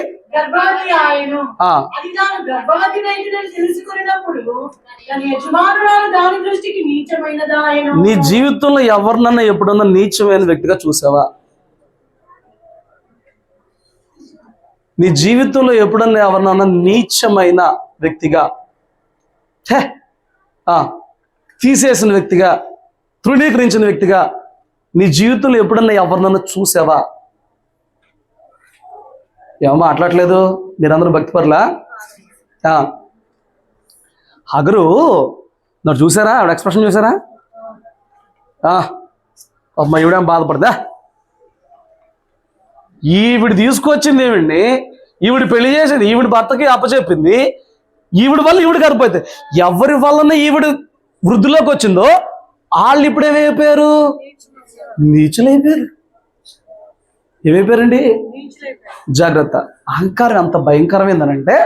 నీ జీవితంలో ఎవరినన్నా ఎప్పుడన్నా నీచమైన వ్యక్తిగా చూసావా? నీ జీవితంలో ఎప్పుడన్నా ఎవరినన్నా నీచమైన వ్యక్తిగా, తీసేసిన వ్యక్తిగా, తృణీకరించిన వ్యక్తిగా నీ జీవితంలో ఎప్పుడన్నా ఎవరినన్నా చూసావా? ఏమో మాట్లాడలేదు. మీరందరూ భక్తిపరులా? హగరు నాకు చూసారా? ఆవిడ ఎక్స్ప్రెషన్ చూసారా? అమ్మ ఈవిడేం బాధపడదా? ఈవిడ తీసుకొచ్చింది ఏమిండి, ఈవిడ పెళ్లి చేసింది, ఈవిడ భర్తకి అప్పచెప్పింది, ఈవిడ వల్ల ఈవిడ కరిపోతుంది. ఎవరి వలన ఈవిడ వృద్ధిలోకి వచ్చిందో వాళ్ళు ఇప్పుడు ఏమైపోయారు? నీచులైపోయారు. ఏమైపోయారండి? జాగ్రత్త. అహంకారం ఎంత భయంకరమైందనంటే,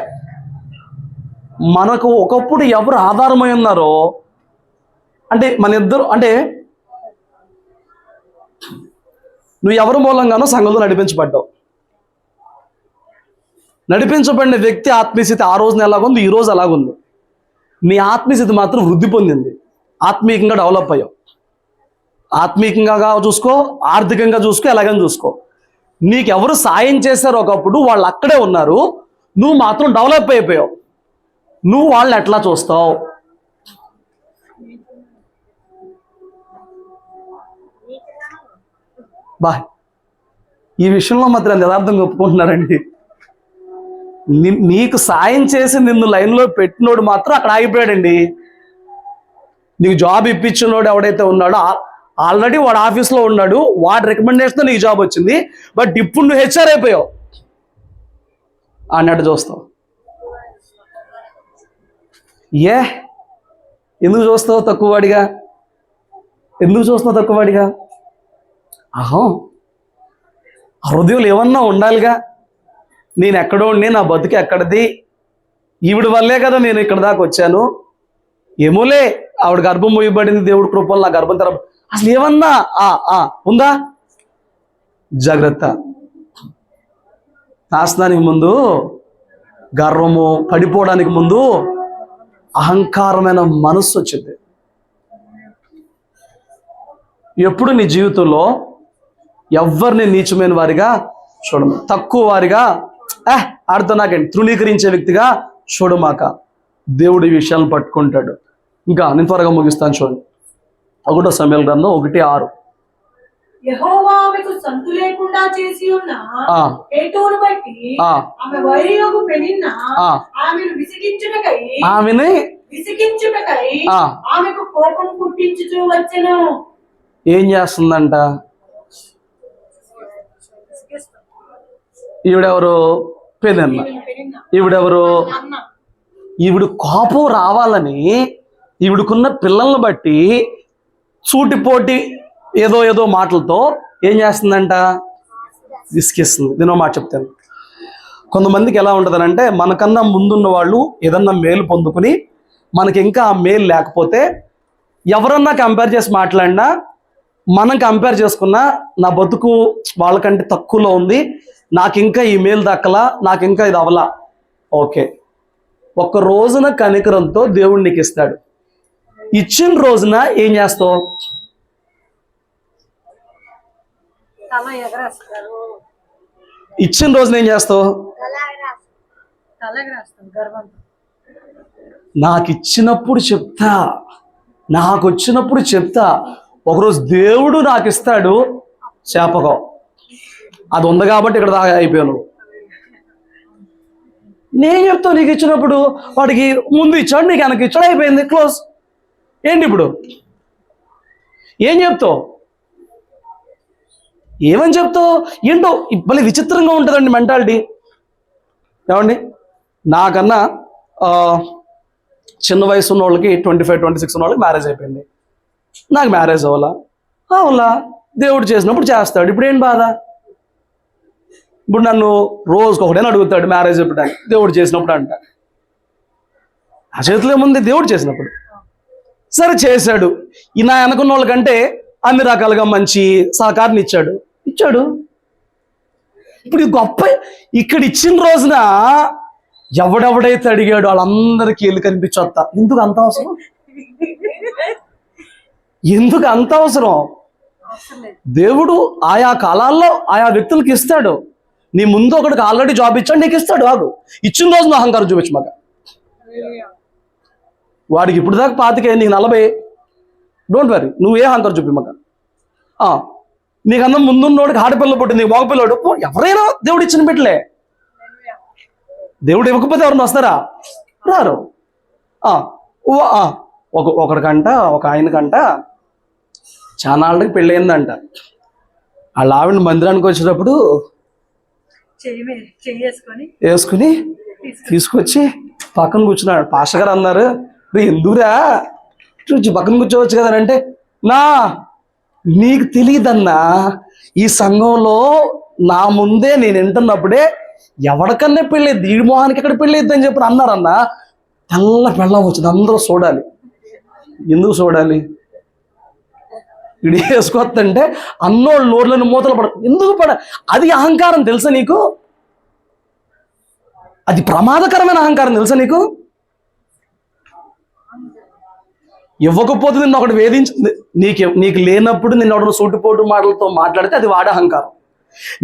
మనకు ఒకప్పుడు ఎవరు ఆధారమై ఉన్నారో, అంటే మన ఇద్దరు, అంటే నువ్వు ఎవరి మూలంగానో సంఘంలో నడిపించబడ్డావు. నడిపించబడిన వ్యక్తి ఆత్మీయస్థితి ఆ రోజున ఎలాగుంది, ఈ రోజు అలాగుంది. నీ ఆత్మీయస్థితి మాత్రం వృద్ధి పొందింది. ఆత్మీయంగా డెవలప్ అయ్యావు. ఆత్మీయంగా చూసుకో, ఆర్థికంగా చూసుకో, ఎలాగని చూసుకో. నీకెవరు సాయం చేశారు ఒకప్పుడు, వాళ్ళు అక్కడే ఉన్నారు, నువ్వు మాత్రం డెవలప్ అయిపోయావు. నువ్వు వాళ్ళని ఎట్లా చూస్తావు? ఈ విషయంలో మాత్రం యథార్థంగా ఒప్పుకుంటున్నారండి. నీకు సాయం చేసి నిన్ను లైన్లో పెట్టినోడు మాత్రం అక్కడ ఆగిపోయాడండి. నీకు జాబ్ ఇప్పించినోడు ఎవడైతే ఉన్నాడో ఆల్రెడీ వాడు ఆఫీస్లో ఉన్నాడు, వాడి రికమెండేషన్తో నీకు జాబ్ వచ్చింది. బట్ ఇప్పుడు నువ్వు హెచ్ఆర్ అయిపోయావు అన్నట్టు చూస్తావు. ఎందుకు చూస్తావు తక్కువవాడిగా? ఎందుకు చూస్తావు తక్కువవాడిగా? హృదయంలో ఏమన్నా ఉండాలిగా. నేను ఎక్కడో ఉండి నా బతుకు ఎక్కడిది, ఈవిడ వల్లే కదా నేను ఇక్కడ దాకా వచ్చాను, ఏమోలే ఆవిడ గర్భం మూయబడింది, దేవుడి కృపలు నా గర్భం తెర అసలు ఏమన్నా ఉందా? జాగ్రత్త. నాశనానికి ముందు గర్వము, పడిపోవడానికి ముందు అహంకారమైన మనస్సు వచ్చింది. ఎప్పుడు నీ జీవితంలో ఎవరిని నీచమైన వారిగా చూడము, తక్కువ వారిగా ఆడితో నాకేంటి తృణీకరించే వ్యక్తిగా చూడమాక. దేవుడి విషయాలను పట్టుకుంటాడు. ఇంకా నేను త్వరగా ముగిస్తాను, చూడండి. 1 సమూయేలు గ్రంథం 1:6. యెహోవా ఆమెకు సంతు లేకుండా చేసి ఉన్న హేతువును బట్టి ఆమె వైరియగు పెనిన్న ఆమెను విసిగించుటకై ఆమెకు కోపం పుట్టించుచూ వచ్చెను. ఏం చేస్తుందంట? ఈవిడెవరు? పెనిన్న. ఈవిడెవరు? ఈవిడ కోపం రావాలని ఈవిడకున్న పిల్లల్ని బట్టి సూటిపోటి ఏదో మాటలతో ఏం చేస్తుందంట? విసిగిస్తుంది. నేను మాట చెప్తాను. కొంతమందికి ఎలా ఉంటుందనంటే, మనకన్నా ముందున్న వాళ్ళు ఏదన్నా మేలు పొందుకుని మనకి ఇంకా ఆ మేలు లేకపోతే ఎవరన్నా కంపేర్ చేసి మాట్లాడినా, మనం కంపేర్ చేసుకున్నా నా బతుకు వాళ్ళకంటే తక్కువలో ఉంది, నాకు ఇంకా ఈ మేలు దక్కలా, నాకు ఇంకా ఇది అవలా. ఓకే, ఒక్క రోజున కనికరంతో దేవుడు నీకు ఇస్తాడు. ఇచ్చిన రోజున ఏం చేస్తావు? ఇచ్చిన రోజున ఏం చేస్తావు? నాకు ఇచ్చినప్పుడు చెప్తా, నాకు వచ్చినప్పుడు చెప్తా. ఒకరోజు దేవుడు నాకు ఇస్తాడు చేపకం, అది ఉంది కాబట్టి ఇక్కడ దాకా అయిపోయాను. నేను చెప్తాను నీకు ఇచ్చినప్పుడు, వాడికి ముందు ఇచ్చాడు, నీకు వెనక్కి ఇచ్చాడు, అయిపోయింది, క్లోజ్. ఏంటి ఇప్పుడు ఏం చెప్తావు? ఏమని చెప్తావు? ఏంటో మళ్ళీ విచిత్రంగా ఉంటుందండి మెంటాలిటీ. ఏమండి, నాకన్నా చిన్న వయసు ఉన్న వాళ్ళకి 25-26 ఉన్న వాళ్ళకి మ్యారేజ్ అయిపోయింది. నాకు మ్యారేజ్ అవ్వాలా? దేవుడు చేసినప్పుడు చేస్తాడు. ఇప్పుడు ఏం బాధ? ఇప్పుడు నన్ను రోజుకి ఒకటేనా అడుగుతాడు మ్యారేజ్ ఎప్పుడు అని. దేవుడు చేసినప్పుడు అంట. ఆ చేతిలో ఏముంది? దేవుడు చేసినప్పుడు. సరే చేశాడు. ఈ నా వెనకున్న వాళ్ళకంటే అన్ని రకాలుగా మంచి సహకారాన్ని ఇచ్చాడు. ఇప్పుడు గొప్ప ఇక్కడ ఇచ్చిన రోజున ఎవడెవడైతే అడిగాడు వాళ్ళందరికీ వెళ్ళి కనిపించొస్తా. ఎందుకు అంత అవసరం? దేవుడు ఆయా కాలాల్లో ఆయా వ్యక్తులకి ఇస్తాడు. నీ ముందు ఒకటికి ఆల్రెడీ జాబ్ ఇచ్చాడు, నీకు ఇస్తాడు. ఆగు. ఇచ్చిన రోజున అహంకారం చూపించు మాక. వాడికి ఇప్పుడు దాకా 25, నీకు 40. డోంట్ వరీ, నువ్వే అహంకారం చూపి మాక. నీకన్నా ముందున్నోడికి ఆడపిల్ల పుట్టింది, నీకు మగపిల్లడు. ఎవరైనా దేవుడు ఇచ్చిన బిడ్డలే. దేవుడు ఇవ్వకపోతే ఎవరన్నా వస్తారా? రారు. ఒకడికంట, ఒక ఆయనకంట చాలా ఆళ్ళకి పెళ్ళి అయిందంట. వాళ్ళ ఆవిడ మందిరానికి వచ్చేటప్పుడు వేసుకుని తీసుకొచ్చి పక్కన కూర్చున్నాడు. పాస్టర్ గారు అన్నారు, ఎందుకురా పక్కన కూర్చోవచ్చు కదా అంటే, నీకు తెలియదన్నా, ఈ సంఘంలో నా ముందే నేను వింటున్నప్పుడే ఎవరికన్నా పెళ్ళేది, ఈ మొహానికి ఎక్కడ పెళ్ళేద్ది అని చెప్పి అన్నారన్నా. తెల్ల పెళ్ళం వచ్చింది, అందరూ చూడాలి. ఎందుకు చూడాలి? ఇడి వేసుకొస్తుంటే అన్నోళ్ళు నోర్లను మూతలు ఎందుకు అది అహంకారం తెలుసా నీకు? అది ప్రమాదకరమైన అహంకారం తెలుసా నీకు? ఇవ్వకపోతే నిన్ను ఒకటి వేధించింది, నీకు లేనప్పుడు నిన్ను ఒకటి సూటిపోటు మాటలతో మాట్లాడితే అది వాడే అహంకారం.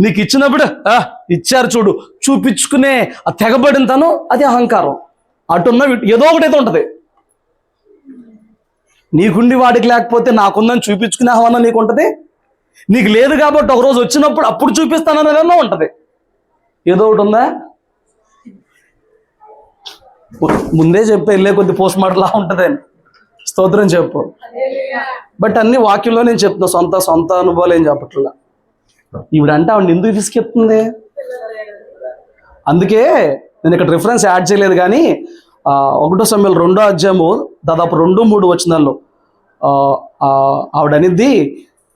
నీకు ఇచ్చినప్పుడు ఇచ్చారు చూడు చూపించుకునే ఆ తెగబడిన తను, అది అహంకారం. అటున్న ఏదో ఒకటైతే ఉంటుంది. నీకుండి వాడికి లేకపోతే నాకుందని చూపించుకునే హవన్నా నీకు ఉంటుంది. నీకు లేదు కాబట్టి ఒకరోజు వచ్చినప్పుడు అప్పుడు చూపిస్తానన్నా ఉంటుంది. ఏదో ఒకటి ఉందా? ముందే చెప్పే వెళ్ళే కొద్ది పోస్ట్ మార్టంలా ఉంటుంది అని. స్తోత్రం చెప్పు. బట్ అన్ని వాక్యంలో నేను చెప్తున్నా, సొంత అనుభవాలు ఏం చెప్పట్లా. ఈవిడంటే ఆవిడ ఎందుకు విసికెత్తుంది? అందుకే నేను ఇక్కడ రిఫరెన్స్ యాడ్ చేయలేదు, కానీ 1 సమూయేలు 2వ అధ్యాయము దాదాపు 2-3 వచనాల్లో ఆవిడ అనేది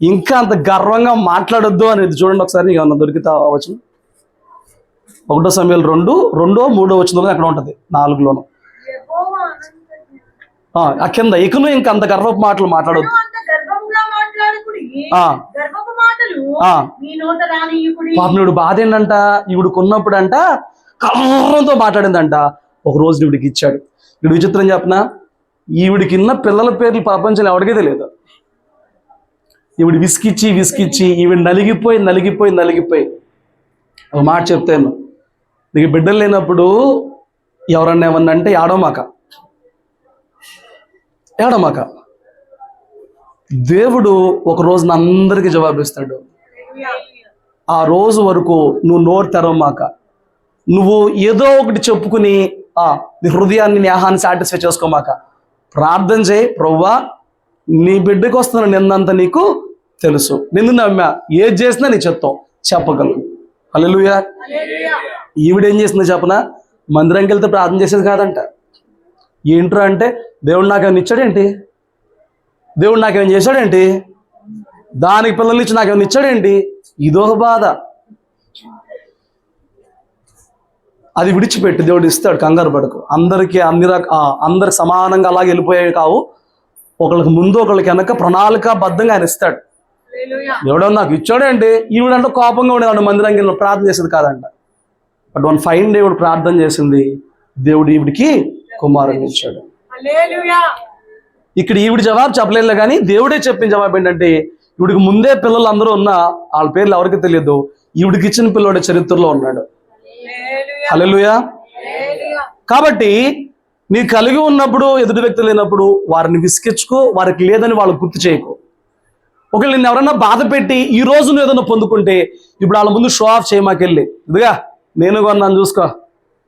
ఇంకా అంత గర్వంగా మాట్లాడొద్దు అనేది. చూడండి ఒకసారి, నీకు ఏమన్నా దొరికితే వచనం. 1 సమూయేలు 2:3 అక్కడ ఉంటుంది 4లోను. యెహోవా అనంత ఆ కింద ఇకను ఇంక అంత గర్వపు మాటలు మాట్లాడొద్దు. అంత గర్వంగా మాట్లాడకుడి. ఆ. గర్వపు మాటలు ఆ. మీ నోట రానియ్యకుడి. పాపం ఈవిడ బాధ ఏంటంట, ఈవిడికి ఉన్నప్పుడంట కర్రంతో మాట్లాడిందంట. ఒక రోజు ఈవిడికి ఇచ్చాడు. ఈవిడ విచిత్రం చెప్పనా, ఈవిడికి ఉన్న పిల్లల పేర్లు ప్రపంచంలో ఎవరికీ తెలియదు. ఈవిడ విసికిచ్చి ఈవిడ నలిగిపోయి ఒక మాట చెప్తాను, నీకు బిడ్డలు లేనప్పుడు ఎవరన్నా ఏమన్నా అంటే ఏడవమాక. దేవుడు ఒక రోజున అందరికీ జవాబిస్తాడు. ఆ రోజు వరకు నువ్వు నోరు తెరవమాక. నువ్వు ఏదో ఒకటి చెప్పుకుని నీ హృదయాన్ని న్యాహాన్ని సాటిస్ఫై చేసుకోమాక. ప్రార్థన చేయి, ప్రభువా నీ బిడ్డకు వస్తున్న నిన్నంత నీకు తెలుసు, నిన్ను నమ్మా, ఏది చేసినా నీ చెప్తాం చెప్పగలను. హల్లెలూయా. ఈవిడేం చేసిందో చెప్పనా, మందిరంకి వెళ్తే ప్రార్థన చేసేది కాదంట. ఏంట్రా అంటే, దేవుడు నాకేమైనా ఇచ్చాడేంటి, దేవుడు నాకేమైనా చేశాడేంటి, దానికి పిల్లలు ఇచ్చి నాకేమైనా ఇచ్చాడేంటి, ఇదొక బాధ. అది విడిచిపెట్టి దేవుడు ఇస్తాడు, కంగారు పడకు. అందరికీ అందరికి సమానంగా అలాగే వెళ్ళిపోయేవి కావు. ఒకళ్ళకి ముందు ఒకళ్ళకి వెనక ప్రణాళికాబద్ధంగా ఆయన ఇస్తాడు. ఎవడో నాకు ఇచ్చాడేంటి, ఈవిడంటే కోపంగా ఉండేవాడు, మందిరంగా ప్రార్థన చేసేది కాదంట. బట్ వన్ ఫైన్ దేవుడు ప్రార్థన చేసింది, దేవుడు ఈవిడికి కుమారుని ఇచ్చాడు. ఇక్కడ ఈవిడ జవాబు చెప్పలేదు, కానీ దేవుడే చెప్పిన జవాబు ఏంటంటే, ఈవిడికి ముందే పిల్లలు అందరూ ఉన్నా వాళ్ళ పేర్లు ఎవరికి తెలియదు, ఈవిడికి ఇచ్చిన పిల్లవాడి చరిత్రలో ఉన్నాడు. హల్లెలూయా. కాబట్టి నీ కలిగి ఉన్నప్పుడు ఎదుటి వ్యక్తులు లేనప్పుడు వారిని విసిగించుకో, వారికి లేదని వాళ్ళు గుర్తు చేయకు. ఒకవేళ నిన్ను ఎవరన్నా బాధ పెట్టి ఈ రోజు నువ్వు ఏదైనా పొందుకుంటే ఇప్పుడు వాళ్ళ ముందు షో ఆఫ్ చేయమాకెళ్ళి, ఇదిగా నేను కొన్నాను చూసుకో,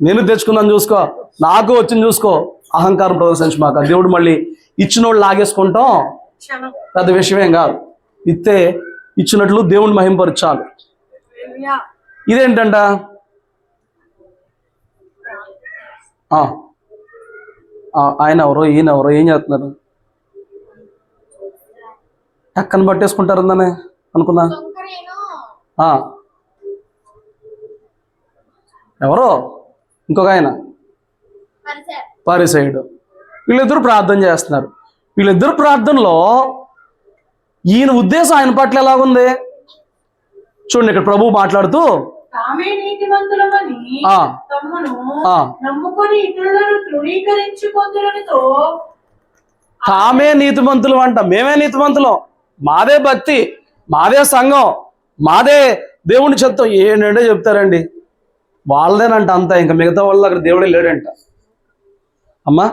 నేను తెచ్చుకున్నాను చూసుకో, నాకు వచ్చింది చూసుకో, అహంకారం ప్రదర్శించమాక. దేవుడు మళ్ళీ ఇచ్చినోళ్ళు లాగేసుకుంటాం పెద్ద విషయమేం కాదు. ఇస్తే ఇచ్చినట్లు దేవుడిని మహింపరచాలి. ఇదేంటంట, ఆయన ఎవరో ఈయన ఎవరో ఏం చేస్తున్నారు, ఎక్కని పట్టేసుకుంటారు అందని అనుకున్నా. ఎవరో ఇంకొక ఆయన పరిసయ్యుడు, వీళ్ళిద్దరూ ప్రార్థన చేస్తున్నారు. వీళ్ళిద్దరు ప్రార్థనలో ఈయన ఉద్దేశం ఆయన పట్ల ఎలాగుంది చూడండి. ఇక్కడ ప్రభువు మాట్లాడుతూ, తామే నీతిమంతులమని తమ్మును నమ్ముకొని ఇతరులను తృణీకరించుకొందులనితో. తామే నీతిమంతులు అంట, మేమే నీతిమంతులం, మాదే భక్తి, మాదే సంఘం, మాదే దేవుని చెప్తాం ఏంటంటే చెప్తారండి. వాళ్ళదేనంట అంతా, ఇంకా మిగతా వాళ్ళు అక్కడ దేవుడే లేడంట. అమ్మా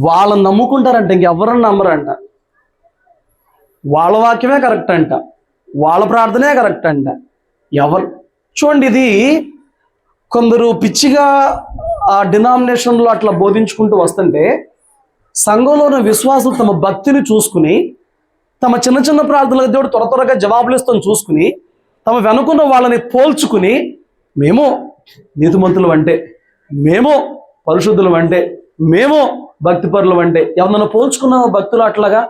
వాళ్ళని నమ్ముకుంటారంట, ఇంకెవరన్నా నమ్మరంట. వాళ్ళ వాక్యమే కరెక్ట్ అంట, వాళ్ళ ప్రార్థనే కరెక్ట్ అంట. ఎవరు చూడండి, ఇది కొందరు పిచ్చిగా ఆ డినామినేషన్లో అట్లా బోధించుకుంటూ వస్తుంటే, సంఘంలోని విశ్వాసులు తమ భక్తిని చూసుకుని, తమ చిన్న చిన్న ప్రార్థనలకు దేవుడు త్వరగా జవాబులు ఇస్తాను చూసుకుని, తమ వెనుకున్న వాళ్ళని పోల్చుకుని, మేము నీతిమంతులు అంటే, మేము పరిశుద్ధులు అంటే, మేము భక్తిపరులు అంటే, ఎవరన్నా పోల్చుకున్నావా భక్తులు అట్లాగా?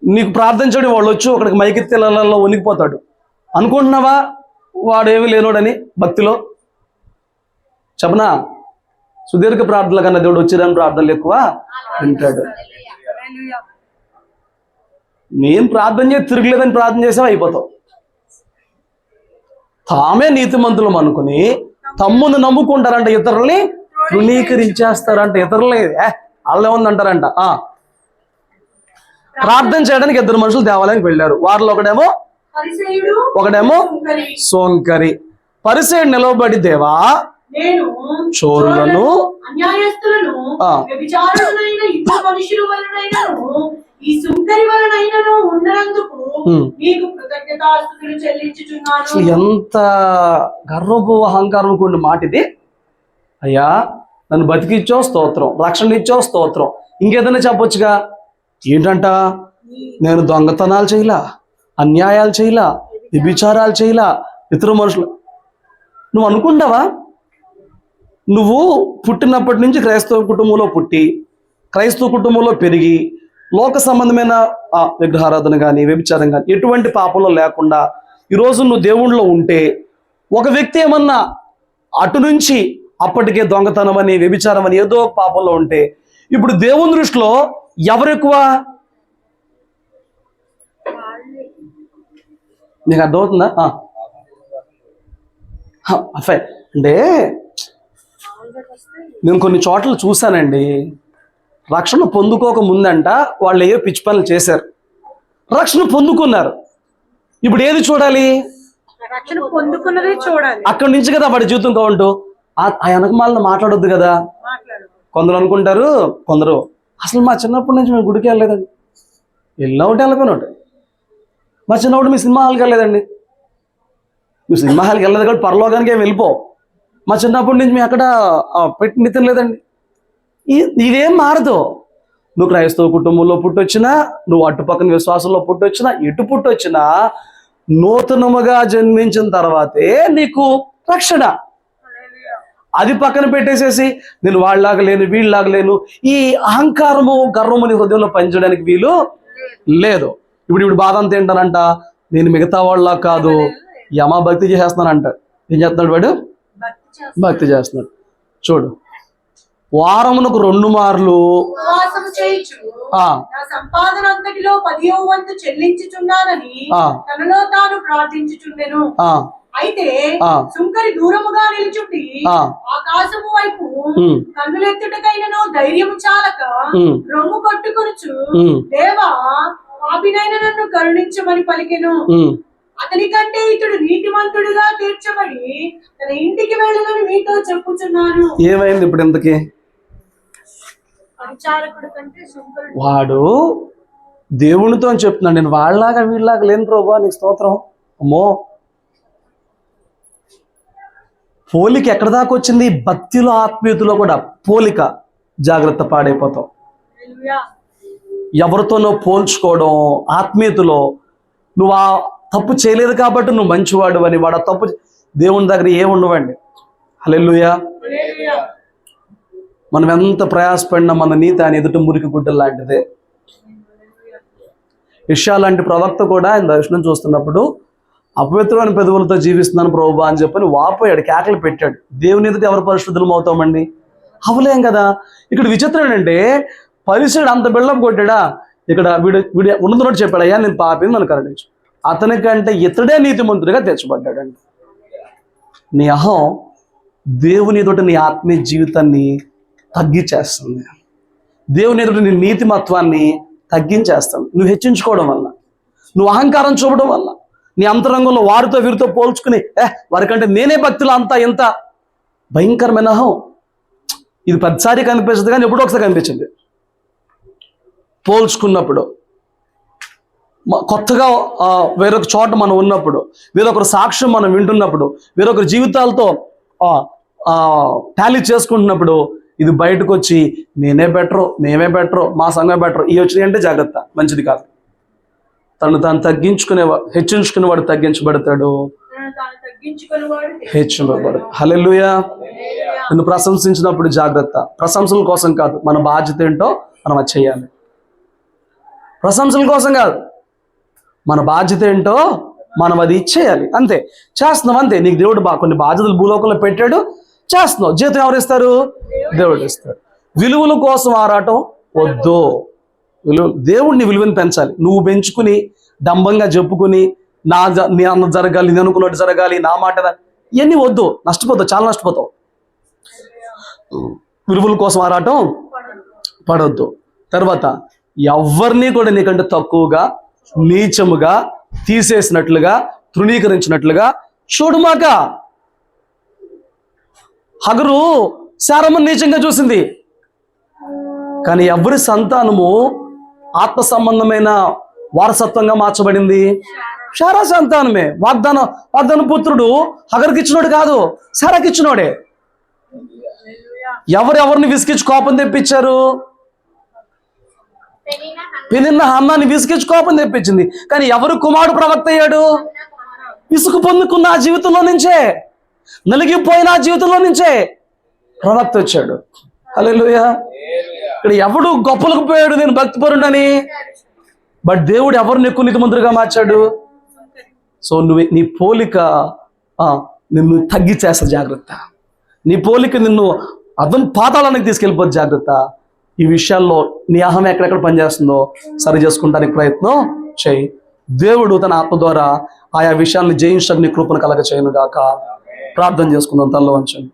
నీకు ప్రార్థించడం వాళ్ళు వచ్చి ఒకడికి మైకెత్తెలలో వణికిపోతాడు అనుకుంటున్నావా, వాడేమీ లేనోడని భక్తిలో? చెప్పనా, సుదీర్ఘ ప్రార్థనల కన్నా దేవుడు వచ్చేదాని ప్రార్థనలు ఎక్కువ వింటాడు. నేను ప్రార్థన చేసి తిరగలేదని ప్రార్థన చేసావా అయిపోతావు. తామే నీతిమంతులం అనుకుని తమ్మును నమ్ముకుంటారంట, ఇతరుల్ని తృణీకరించేస్తారంట. ఇతరులని వాళ్ళు ఏముందంటారంట, ప్రార్థన చేయడానికి 2 మనుషులు దేవాలయానికి వెళ్ళారు. వారిలో ఒకడేమో సోంకరి. పరిసయ్యుడు నిలవబడి, దేవా నేను చోరులను అన్యాయస్తులను వ్యభిచారులైన ఇద్దరు మనుషుల వలనైనను ఈ సుంకరి వలనైనను ఉన్నందుకు నీకు కృతజ్ఞతాస్తుతులు చెల్లించుచున్నాను. ఎంత గర్వపు అహంకారం కూడిన మాట ఇది. అయ్యా నన్ను బతికిచ్చావు స్తోత్రం, రక్షణ ఇచ్చావు స్తోత్రం, ఇంకేదైనా చెప్పొచ్చుగా. ఏంటంట, నేను దొంగతనాలు చేయలా, అన్యాయాలు చేయలా, వ్యభిచారాలు చేయలా, ఇతర మనుషులు. నువ్వు అనుకుంటావా, నువ్వు పుట్టినప్పటి నుంచి క్రైస్తవ కుటుంబంలో పుట్టి, క్రైస్తవ కుటుంబంలో పెరిగి, లోక సంబంధమైన విగ్రహారాధన కానీ వ్యభిచారం కానీ ఎటువంటి పాపంలో లేకుండా ఈరోజు నువ్వు దేవుణ్ణిలో ఉంటే ఒక వ్యక్తి ఏమన్నా అటు నుంచి అప్పటికే దొంగతనం అని వ్యభిచారం అని ఏదో ఒక పాపంలో ఉంటే ఇప్పుడు దేవుని దృష్టిలో ఎవరు ఎక్కువ? నీకు అర్థమవుతుందా? ఫైన్. అంటే నేను కొన్ని చోట్ల చూశానండి, రక్షణ పొందుకోక ముందంట వాళ్ళు ఏ పిచ్చి పనులు చేశారు, రక్షణ పొందుకున్నారు. ఇప్పుడు ఏది చూడాలి? రక్షణ పొందుకున్నదే చూడాలి. అక్కడి నుంచి కదా వాడి జీవితం కావంటూ ఆ వెనకమాలను మాట్లాడొద్దు కదా. కొందరు అనుకుంటారు, కొందరు అసలు మా చిన్నప్పటి నుంచి మేము గుడికి వెళ్ళలేదండి, వెళ్ళిన ఒకటి వెళ్ళకపోయిన ఒకటి. మా చిన్నప్పుడు మీ సినిమా హాల్కి వెళ్ళలేదండి, నువ్వు సినిమా హాల్కి వెళ్ళలేదు కాబట్టి పరలోకానికి ఏమి వెళ్ళిపో. మా చిన్నప్పటి నుంచి మేము అక్కడ పెట్టి తినలేదండి. ఇదేం మారదు. నువ్వు క్రైస్తవ కుటుంబంలో పుట్టొచ్చినా, నువ్వు అటుపక్కన విశ్వాసంలో పుట్టొచ్చినా, ఎటు పుట్టొచ్చినా నూతనముగా జన్మించిన తర్వాతే నీకు రక్షణ. అది పక్కన పెట్టేసేసి నేను వాళ్ళలాగా లేను, వీళ్ళలాగా లేను, ఈ అహంకారము గర్వము నీ హృదయంలో పనిచేయడానికి వీలు లేదు. ఇప్పుడు బాధ అంతా ఏంటనంట, నేను మిగతా వాళ్ళ కాదు, యమ భక్తి చేసేస్తున్నానంట. ఏం చేస్తున్నాడు వాడు? భక్తి చేస్తున్నాడు. చూడు, వారమునకు 2 మార్లు సంపాదన అంతటిలో 10వ వంతు చెల్లించుచున్నానని తనలో తాను ప్రార్థించుచుండెను. అయితే సుంకరి దూరముగా నిలుచుండి ఆకాశము వైపు కన్నులెత్తుటకైనను ధైర్యము చాలక రొమ్ము కొట్టుకొనుచు, దేవా పాపినైన నన్ను కరుణించమని పలికెను. అతని కంటే ఇతడు నీతిమంతుడుగా తీర్చబడి తన ఇంటికి వెళ్ళదని మీతో చెప్పుచున్నాను. ఏమైంది ఇప్పుడు ఇంతకీ? వాడు దేవునితో అని చెప్తున్నాడు, నేను వాళ్ళలాగా వీళ్ళలాగా లేను ప్రభువా, నీకు స్తోత్రం. అమ్మో, పోలిక ఎక్కడ దాకా వచ్చింది? భక్తిలో ఆత్మీయతలో కూడా పోలిక. జాగ్రత్త, పాడైపోతాం. ఎవరితోనో పోల్చుకోవడం, ఆత్మీయతలో నువ్వు ఆ తప్పు చేయలేదు కాబట్టి నువ్వు మంచివాడు అని, వాడు తప్పు దేవుని దగ్గర ఏముండవండి. హల్లెలూయా. మనం ఎంత ప్రయాసపడినా మన నీతి ఆయన ఎదుట మురికి గుడ్డలు లాంటిదే. యెషయా లాంటి ప్రవక్త కూడా ఆయన దర్శనం చూస్తున్నప్పుడు అపవిత్రమైన పెదవులతో జీవిస్తున్నాను ప్రభువా అని చెప్పని వాపోయాడు, కేకలు పెట్టాడు. దేవుని ఎదుట ఎవరు పరిశుద్ధులం అవుతామండి? అవలేం కదా. ఇక్కడ విచిత్రం ఏంటంటే, పరిశుద్ధుడు అంత బిల్డప్ కొట్టాడా? ఇక్కడ వీడు ఉన్నదోటి చెప్పాడు, అయ్యా నేను పాపిని నన్ను కరుణించు. అతనికంటే ఇతడే నీతిమంతుడిగా తెచ్చబడ్డాడండి. నీ అహం దేవుని ఎదుట నీ ఆత్మీయ జీవితాన్ని తగ్గించేస్తుంది. దేవుని ఎదుట నీ నీతిమత్వాన్ని తగ్గించేస్తాను. నువ్వు హెచ్చించుకోవడం వల్ల, నువ్వు అహంకారం చూపడం వల్ల, నీ అంతరంగంలో వారితో వీరితో పోల్చుకుని వారికంటే నేనే భక్తులు అంతా ఎంత భయంకరమైన అహం. ఇది ప్రతిసారి కనిపించదు కానీ ఎప్పుడో ఒకసారి కనిపించింది. పోల్చుకున్నప్పుడు, కొత్తగా వేరొక చోట మనం ఉన్నప్పుడు, వేరొకరు సాక్ష్యం మనం వింటున్నప్పుడు, వేరొకరి జీవితాలతో టాలీ చేసుకుంటున్నప్పుడు ఇది బయటకు వచ్చి నేనే బెటరు, మేమే బెటరు, మా సంఘమే బెటరు, ఈ వచ్చినాయి అంటే జాగ్రత్త, మంచిది కాదు. తను తాను హెచ్చించుకునేవాడు తగ్గించబడతాడు, హెచ్చించబడతాడు. హల్లెలూయా. నిన్ను ప్రశంసించినప్పుడు జాగ్రత్త. ప్రశంసల కోసం కాదు, మన బాధ్యత ఏంటో మనం అది చేయాలి. ప్రశంసల కోసం కాదు, మన బాధ్యత ఏంటో మనం అది ఇచ్చేయాలి. అంతే, చేస్తున్నాం అంతే. నీకు దేవుడు కొన్ని బాధ్యతలు భూలోకంలో పెట్టాడు, చేస్తున్నావు. జీతం ఎవరు ఇస్తారు? దేవుడు ఇస్తాడు. విలువల కోసం ఆరాటం వద్దు. దేవుడిని విలువని పెంచాలి. నువ్వు పెంచుకుని డంబంగా చెప్పుకుని నీ అన్న జరగాలి, నేను అనుకున్నట్టు జరగాలి, నా మాట ఇవన్నీ వద్దు. నష్టపోతావు, చాలా నష్టపోతావు. విలువల కోసం ఆరాటం పడవద్దు. తర్వాత ఎవరిని కూడా నీకంటే తక్కువగా, నీచముగా, తీసేసినట్లుగా, తృణీకరించినట్లుగా చూడుమాక. హగరు శారమ్మను నీచంగా చూసింది, కానీ ఎవరి సంతానము ఆత్మ సంబంధమైన వారసత్వంగా మార్చబడింది? శారా సంతానమే. వాగ్దాన పుత్రుడు హగరుకి ఇచ్చినోడు కాదు, శారాకి ఇచ్చినోడే. ఎవరిని విసిగించి కోపం తెప్పించారు? పెనిన్న హన్నాన్ని విసిగించి కోపం తెప్పించింది. కానీ ఎవరు కుమారుడు ప్రవక్త అయ్యాడు? విసుగు పొందుకున్న ఆ జీవితంలో నుంచే, నలిగిపోయిన ఆ జీవితంలో నుంచే ప్రవక్త వచ్చాడు. హల్లెలూయా. ఇక్కడ ఎవడు గొప్పలకు పోయాడు నేను భక్తిపరుడని, బట్ దేవుడు ఎవరిని ఎక్కువ నీతిమంతుడిగా మార్చాడు? సో నీ పోలిక నిన్ను తగ్గిచ్చేస్తుంది, జాగ్రత్త. నీ పోలిక నిన్ను అదం పాతాళానికి తీసుకెళ్ళిపోతుంది, జాగ్రత్త. ఈ విషయాల్లో నీ అహం ఎక్కడెక్కడ పనిచేస్తుందో సరి చేసుకుంటానికి ప్రయత్నం చేయి. దేవుడు తన ఆత్మ ద్వారా ఆయా విషయాల్ని జయించడానికి నీ కృపను కలగ చేయను గాక. ప్రార్థన చేసుకుందాం, తనలో వంచండి.